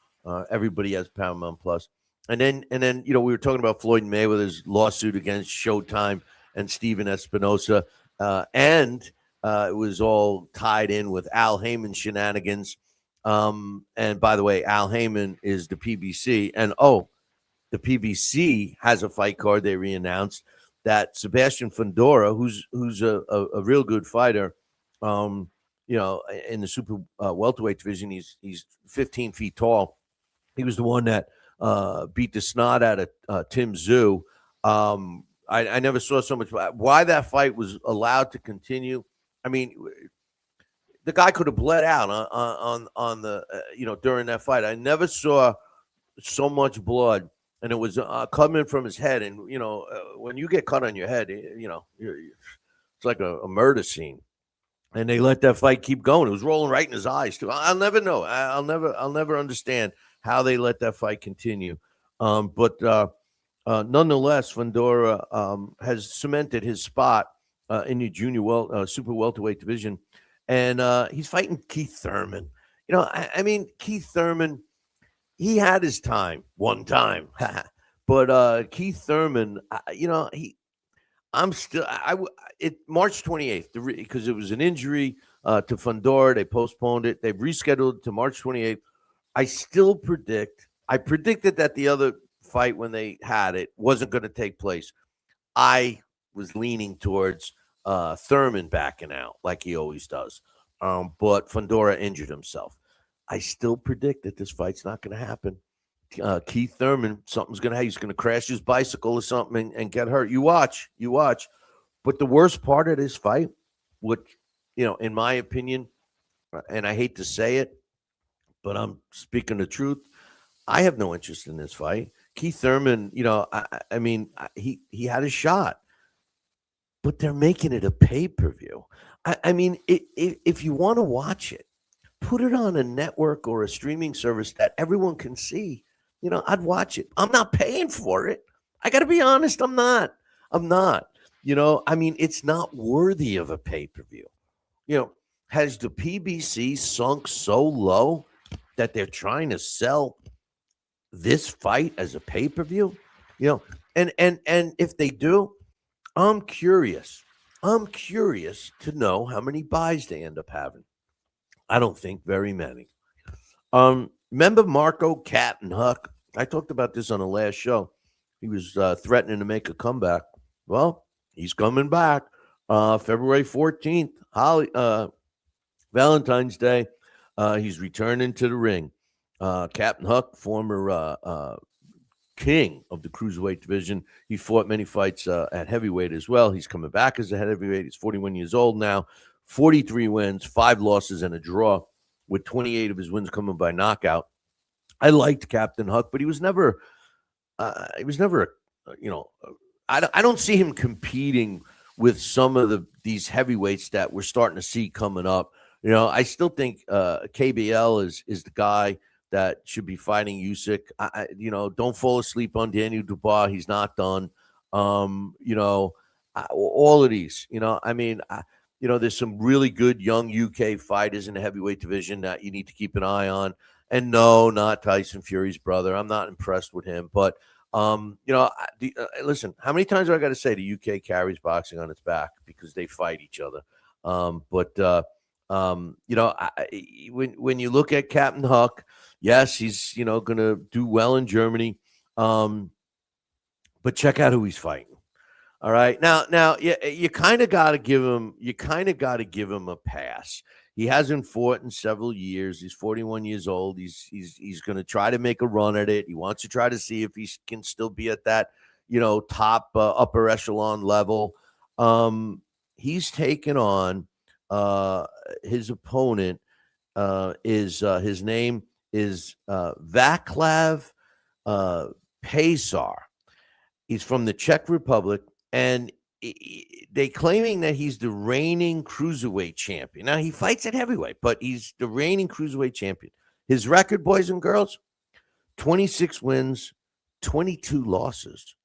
Everybody has Paramount Plus. And then we were talking about Floyd Mayweather's lawsuit against Showtime and Steven Espinosa. And it was all tied in with Al Heyman shenanigans. And by the way, Al Heyman is the PBC, and the PBC has a fight card they re-announced that Sebastian Fundora, who's a real good fighter, in the super welterweight division, he's 15 feet tall. He was the one that beat the snot out of Tim Tszyu. I never saw so much. Why that fight was allowed to continue? I mean, the guy could have bled out on the during that fight. I never saw so much blood and it was coming from his head. And when you get cut on your head, it's like a murder scene. And they let that fight keep going. It was rolling right in his eyes too. I'll never know. I'll never understand how they let that fight continue. But nonetheless, Fundora has cemented his spot in the junior super welterweight division, and he's fighting Keith Thurman. I mean, Keith Thurman, he had his time one time, but Keith Thurman, March 28th because it was an injury to Fundora. They postponed it. They've rescheduled it to March 28th. I predicted that the other fight when they had it wasn't going to take place. I was leaning towards Thurman backing out like he always does. But Fundora injured himself. I still predict that this fight's not going to happen. Keith Thurman, something's going to happen. He's going to crash his bicycle or something and get hurt. You watch. But the worst part of this fight, which, in my opinion, and I hate to say it, but I'm speaking the truth, I have no interest in this fight. Keith Thurman, I mean, he had a shot, but they're making it a pay-per-view. I mean, if you want to watch it, put it on a network or a streaming service that everyone can see. I'd watch it. I'm not paying for it. I got to be honest. I'm not. I mean, it's not worthy of a pay-per-view. Has the PBC sunk so low that they're trying to sell this fight as a pay-per-view? And if they do, I'm curious to know how many buys they end up having. I don't think very many. Remember Marco Cat and Huck? I talked about this on the last show. He was threatening to make a comeback. Well, he's coming back. February 14th, Valentine's Day. He's returning to the ring. Captain Huck, former king of the cruiserweight division. He fought many fights at heavyweight as well. He's coming back as a heavyweight. He's 41 years old now. 43 wins, 5 losses, and a draw, with 28 of his wins coming by knockout. I liked Captain Huck, but he was never, I don't see him competing with some of these heavyweights that we're starting to see coming up. I still think KBL is the guy that should be fighting Usyk. Don't fall asleep on Daniel Dubois. He's not done. All of these, there's some really good young UK fighters in the heavyweight division that you need to keep an eye on. And no, not Tyson Fury's brother. I'm not impressed with him. But, listen, how many times do I got to say the UK carries boxing on its back because they fight each other? When you look at Captain Huck, yes, he's, going to do well in Germany. But check out who he's fighting. All right. Now, you kind of got to give him a pass. He hasn't fought in several years. He's 41 years old. He's going to try to make a run at it. He wants to try to see if he can still be at that, top upper echelon level. He's taken on his opponent. His name is Vaclav Pesar. He's from the Czech Republic, and they claiming that he's the reigning cruiserweight champion. Now, he fights at heavyweight, but he's the reigning cruiserweight champion. His record, boys and girls, 26 wins, 22 losses.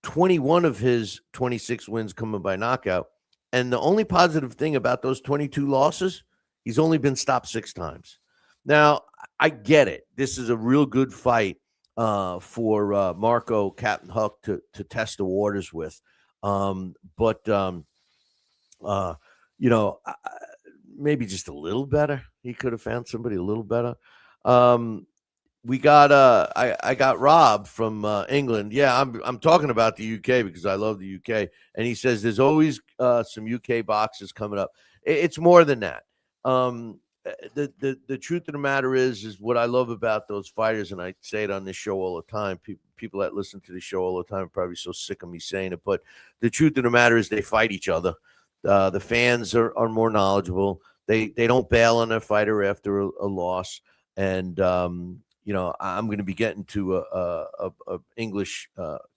21 of his 26 wins coming by knockout. And the only positive thing about those 22 losses, he's only been stopped 6 times. Now, I get it. This is a real good fight for Marco Captain Huck to test the waters with. Maybe just a little better. He could have found somebody a little better. We got I got Rob from England. Yeah, I'm talking about the UK because I love the UK. And he says there's always some UK boxers coming up. It's more than that. The truth of the matter is what I love about those fighters, and I say it on this show all the time. People that listen to the show all the time are probably so sick of me saying it, but the truth of the matter is they fight each other. The fans are more knowledgeable. They don't bail on their fighter after a loss, and I'm going to be getting to a English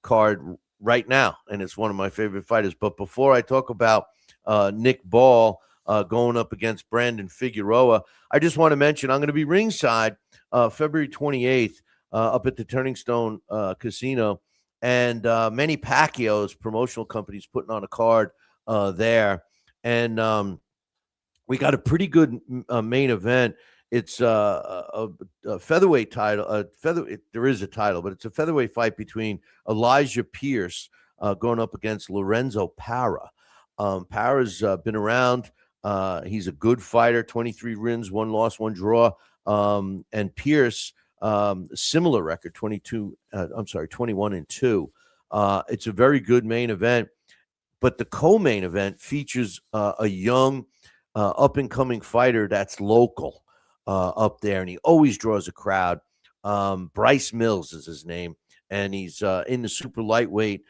card right now, and it's one of my favorite fighters. But before I talk about Nick Ball going up against Brandon Figueroa, I just want to mention I'm going to be ringside February 28th up at the Turning Stone Casino, and Manny Pacquiao's promotional company's putting on a card there, and we got a pretty good main event. It's a featherweight title. There is a title, but it's a featherweight fight between Elijah Pierce going up against Lorenzo Parra. Parra's been around. He's a good fighter. 23 wins, 1 loss, 1 draw. And Pierce, similar record, 21-2. It's a very good main event. But the co-main event features a young, up-and-coming fighter that's local up there, and he always draws a crowd. Bryce Mills is his name, and he's in the super lightweight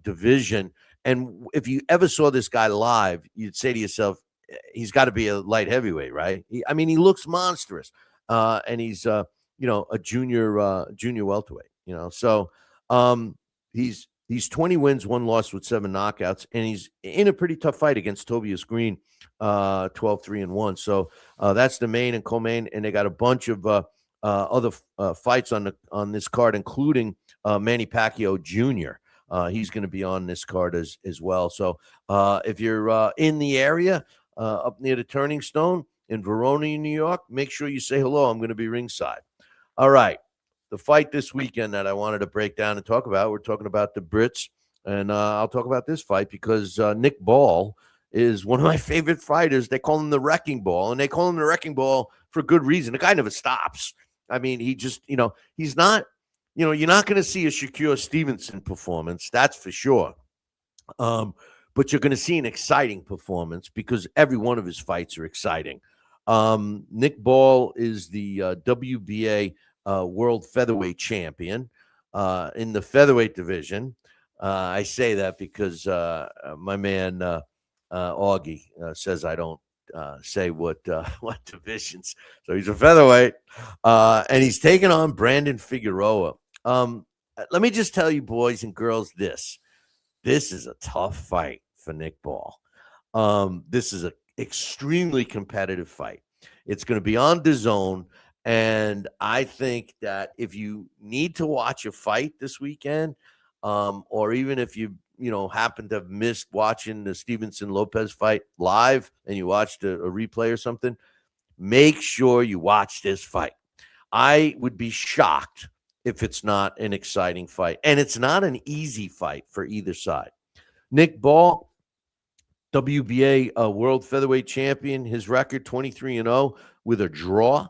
division. And if you ever saw this guy live, you'd say to yourself, he's got to be a light heavyweight, right? He looks monstrous, and he's a junior welterweight. So he's 20 wins, 1 loss with 7 knockouts, and he's in a pretty tough fight against Tobias Green, 12-3-1. So that's the main and co-main, and they got a bunch of other fights on this card, including Manny Pacquiao Jr. He's going to be on this card as well. So if you're in the area up near the Turning Stone in Verona, New York, make sure you say hello. I'm going to be ringside. All right. The fight this weekend that I wanted to break down and talk about, we're talking about the Brits, and I'll talk about this fight because Nick Ball is one of my favorite fighters. They call him the Wrecking Ball, and they call him the Wrecking Ball for good reason. The guy never stops. He just, he's not, you're not going to see a Shakur Stevenson performance, that's for sure. But you're going to see an exciting performance because every one of his fights are exciting. Nick Ball is the WBA world featherweight champion in the featherweight division. I say that because my man Augie says I don't say what divisions. So he's a featherweight, and he's taking on Brandon Figueroa. Let me just tell you, boys and girls, this is a tough fight for Nick Ball. This is an extremely competitive fight. It's going to be on DAZN. And I think that if you need to watch a fight this weekend, or even if you happen to have missed watching the Stevenson-Lopez fight live and you watched a replay or something, make sure you watch this fight. I would be shocked if it's not an exciting fight. And it's not an easy fight for either side. Nick Ball, WBA world featherweight champion, his record 23-0 with a draw.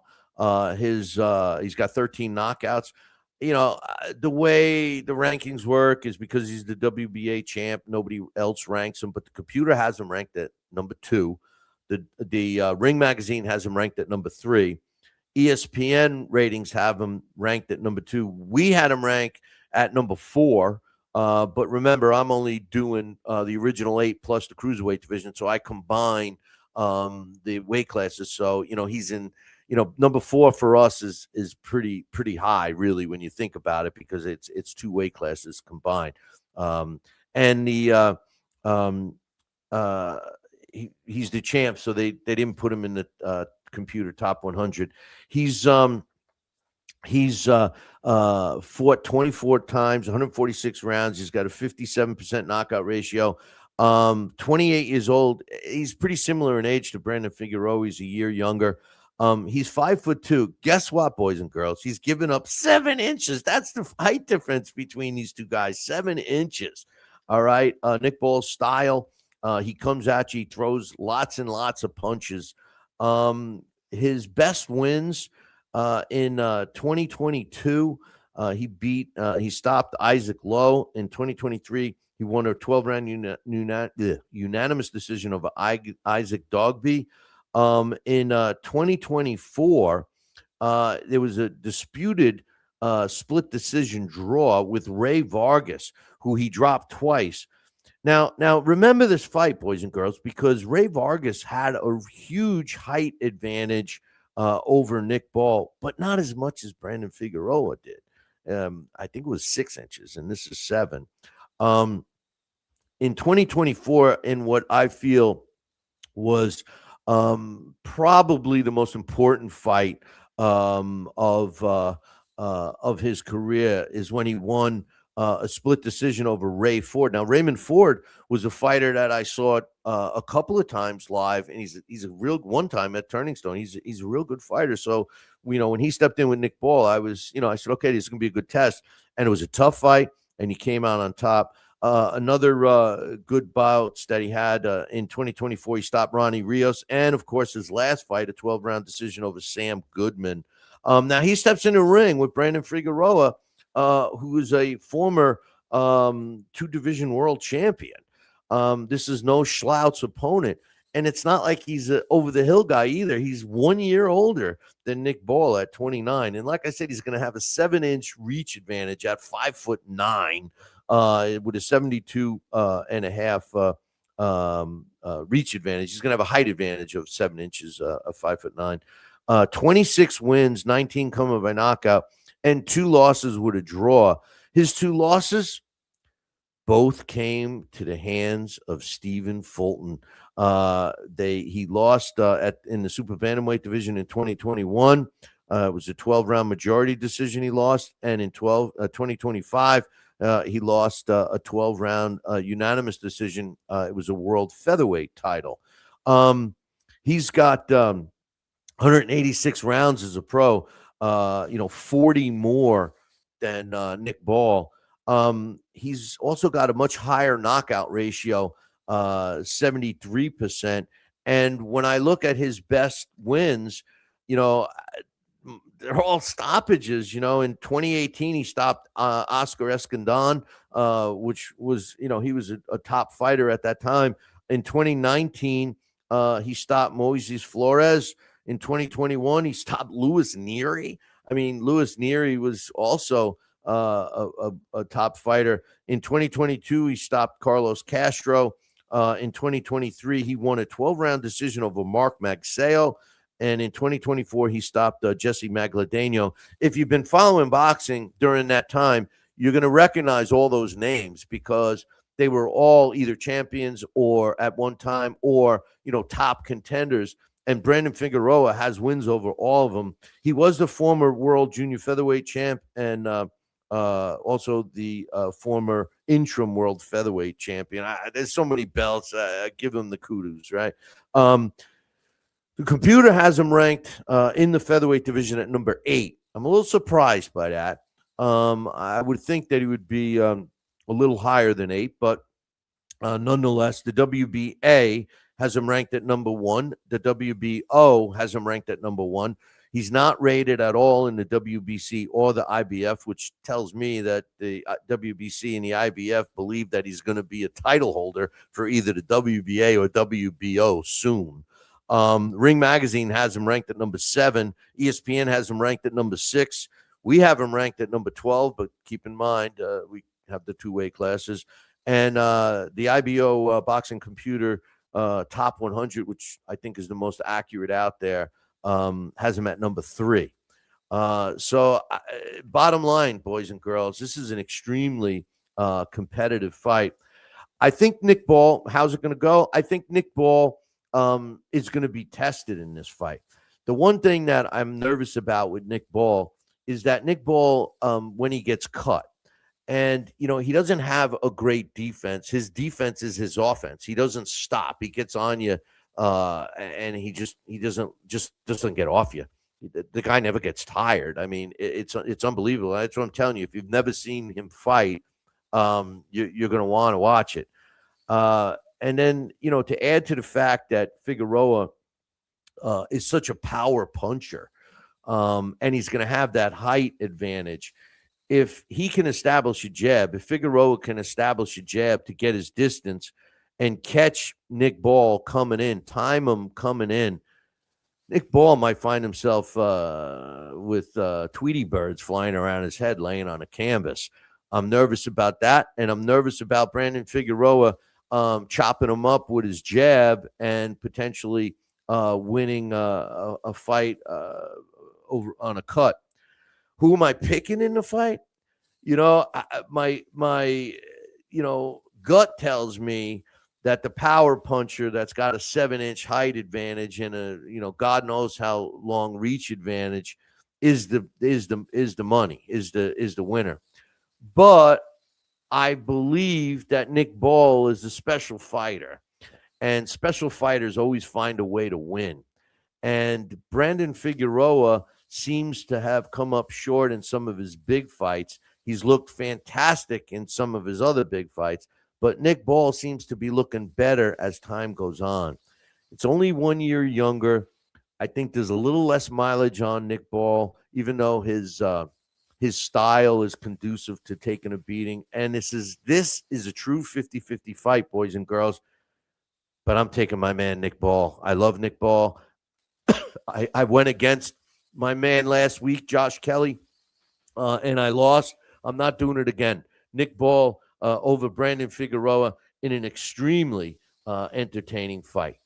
He's got 13 knockouts. The way the rankings work is because he's the WBA champ. Nobody else ranks him, but the computer has him ranked at number 2. The Ring Magazine has him ranked at number 3. ESPN ratings have him ranked at number 2. We had him ranked at number 4. But remember, I'm only doing the original 8 plus the cruiserweight division, so I combine the weight classes. So he's in. Number 4 for us is pretty high, really, when you think about it, because it's 2 weight classes combined. And the he's the champ, so they didn't put him in the computer top 100. He's fought 24 times, 146 rounds. He's got a 57% knockout ratio. 28 years old. He's pretty similar in age to Brandon Figueroa. He's a year younger. He's 5'2". Guess what, boys and girls? He's given up 7 inches. That's the height difference between these two guys. 7 inches. All right. Nick Ball's style. He comes at you. He throws lots and lots of punches. His best wins in 2022. He stopped Isaac Lowe. In 2023, he won a 12-round unanimous decision over Isaac Dogby. In 2024, there was a disputed split decision draw with Ray Vargas, who he dropped twice. Now remember this fight, boys and girls, because Ray Vargas had a huge height advantage over Nick Ball, but not as much as Brandon Figueroa did. I think it was 6 inches, and this is 7. In 2024, in what I feel was probably the most important fight of his career, is when he won a split decision over Ray Ford. Now, Raymond Ford was a fighter that I saw a couple of times live, and he's a real, one time at Turning Stone. He's a real good fighter. So, when he stepped in with Nick Ball, I said, okay, this is going to be a good test. And it was a tough fight, and he came out on top. Another good bouts that he had in 2024, he stopped Ronnie Rios. And, of course, his last fight, a 12-round decision over Sam Goodman. Now, he steps in the ring with Brandon Figueroa, who is a former two-division world champion. This is no slouch opponent. And it's not like he's an over-the-hill guy either. He's 1 year older than Nick Ball at 29. And like I said, he's going to have a 7-inch reach advantage at 5'9", with a 72 and a half reach advantage. He's going to have a height advantage of 7 inches, of 5'9". 26 wins, 19 coming by knockout, and 2 losses with a draw. His 2 losses both came to the hands of Stephen Fulton. He lost in the super bantamweight division in 2021. It was a 12-round majority decision he lost, and in 2025, he lost a 12-round unanimous decision. It was a world featherweight title. He's got 186 rounds as a pro, 40 more than Nick Ball. He's also got a much higher knockout ratio, 73%. And when I look at his best wins, they're all stoppages. In 2018, he stopped Oscar Escandon, which was, he was a top fighter at that time. In 2019, he stopped Moises Flores. In 2021, he stopped Louis Neary. I mean, Louis Neary was also a top fighter. In 2022, he stopped Carlos Castro. In 2023, he won a 12-round decision over Mark Magsayo. And in 2024, he stopped Jesse Magladeno. If you've been following boxing during that time, you're going to recognize all those names because they were all either champions or at one time or, top contenders. And Brandon Figueroa has wins over all of them. He was the former world junior featherweight champ and also the former interim world featherweight champion. There's so many belts. I give him the kudos, right? The computer has him ranked in the featherweight division at number 8. I'm a little surprised by that. I would think that he would be a little higher than 8, but nonetheless, the WBA has him ranked at number 1. The WBO has him ranked at number 1. He's not rated at all in the WBC or the IBF, which tells me that the WBC and the IBF believe that he's going to be a title holder for either the WBA or WBO soon. Ring Magazine has him ranked at number 7. ESPN has him ranked at number 6. We have him ranked at number 12, but keep in mind, we have the two-way classes. And the IBO boxing computer top 100, which I think is the most accurate out there, has him at number 3. So bottom line, boys and girls, this is an extremely competitive fight. I think Nick Ball, how's it going to go? I think Nick Ball is going to be tested in this fight. The one thing that I'm nervous about with Nick Ball is that Nick Ball, when he gets cut, and, he doesn't have a great defense. His defense is his offense. He doesn't stop. He gets on you, and he doesn't get off you. The guy never gets tired. I mean, it's unbelievable. That's what I'm telling you. If you've never seen him fight, you're going to want to watch it. And then, to add to the fact that Figueroa is such a power puncher, and he's going to have that height advantage. If he can establish a jab, if Figueroa can establish a jab to get his distance and catch Nick Ball coming in, time him coming in, Nick Ball might find himself with Tweety birds flying around his head, laying on a canvas. I'm nervous about that, and I'm nervous about Brandon Figueroa chopping him up with his jab and potentially winning a fight over on a cut. Who am I picking in the fight? My gut tells me that the power puncher that's got a 7-inch height advantage and a God knows how long reach advantage is the money, is the winner. But I believe that Nick Ball is a special fighter, and special fighters always find a way to win. And Brandon Figueroa seems to have come up short in some of his big fights. He's looked fantastic in some of his other big fights, but Nick Ball seems to be looking better as time goes on. It's only 1 year younger. I think there's a little less mileage on Nick Ball, even though his style is conducive to taking a beating. And this is a true 50-50 fight, boys and girls. But I'm taking my man Nick Ball. I love Nick Ball. I went against my man last week, Josh Kelly, and I lost. I'm not doing it again. Nick Ball over Brandon Figueroa in an extremely entertaining fight.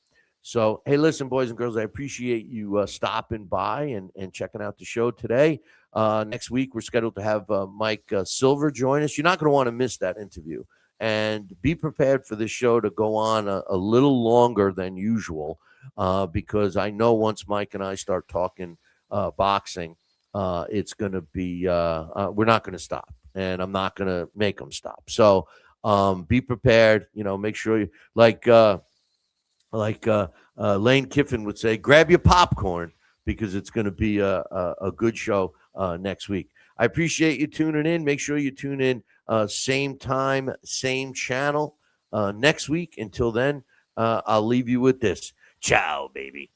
So, hey, listen, boys and girls, I appreciate you stopping by and checking out the show today. Next week, we're scheduled to have Mike Silver join us. You're not going to want to miss that interview. And be prepared for this show to go on a little longer than usual because I know once Mike and I start talking boxing, it's going to be we're not going to stop, and I'm not going to make them stop. So be prepared. Make sure you like Lane Kiffin would say, grab your popcorn because it's going to be a good show next week. I appreciate you tuning in. Make sure you tune in same time, same channel next week. Until then, I'll leave you with this. Ciao, baby.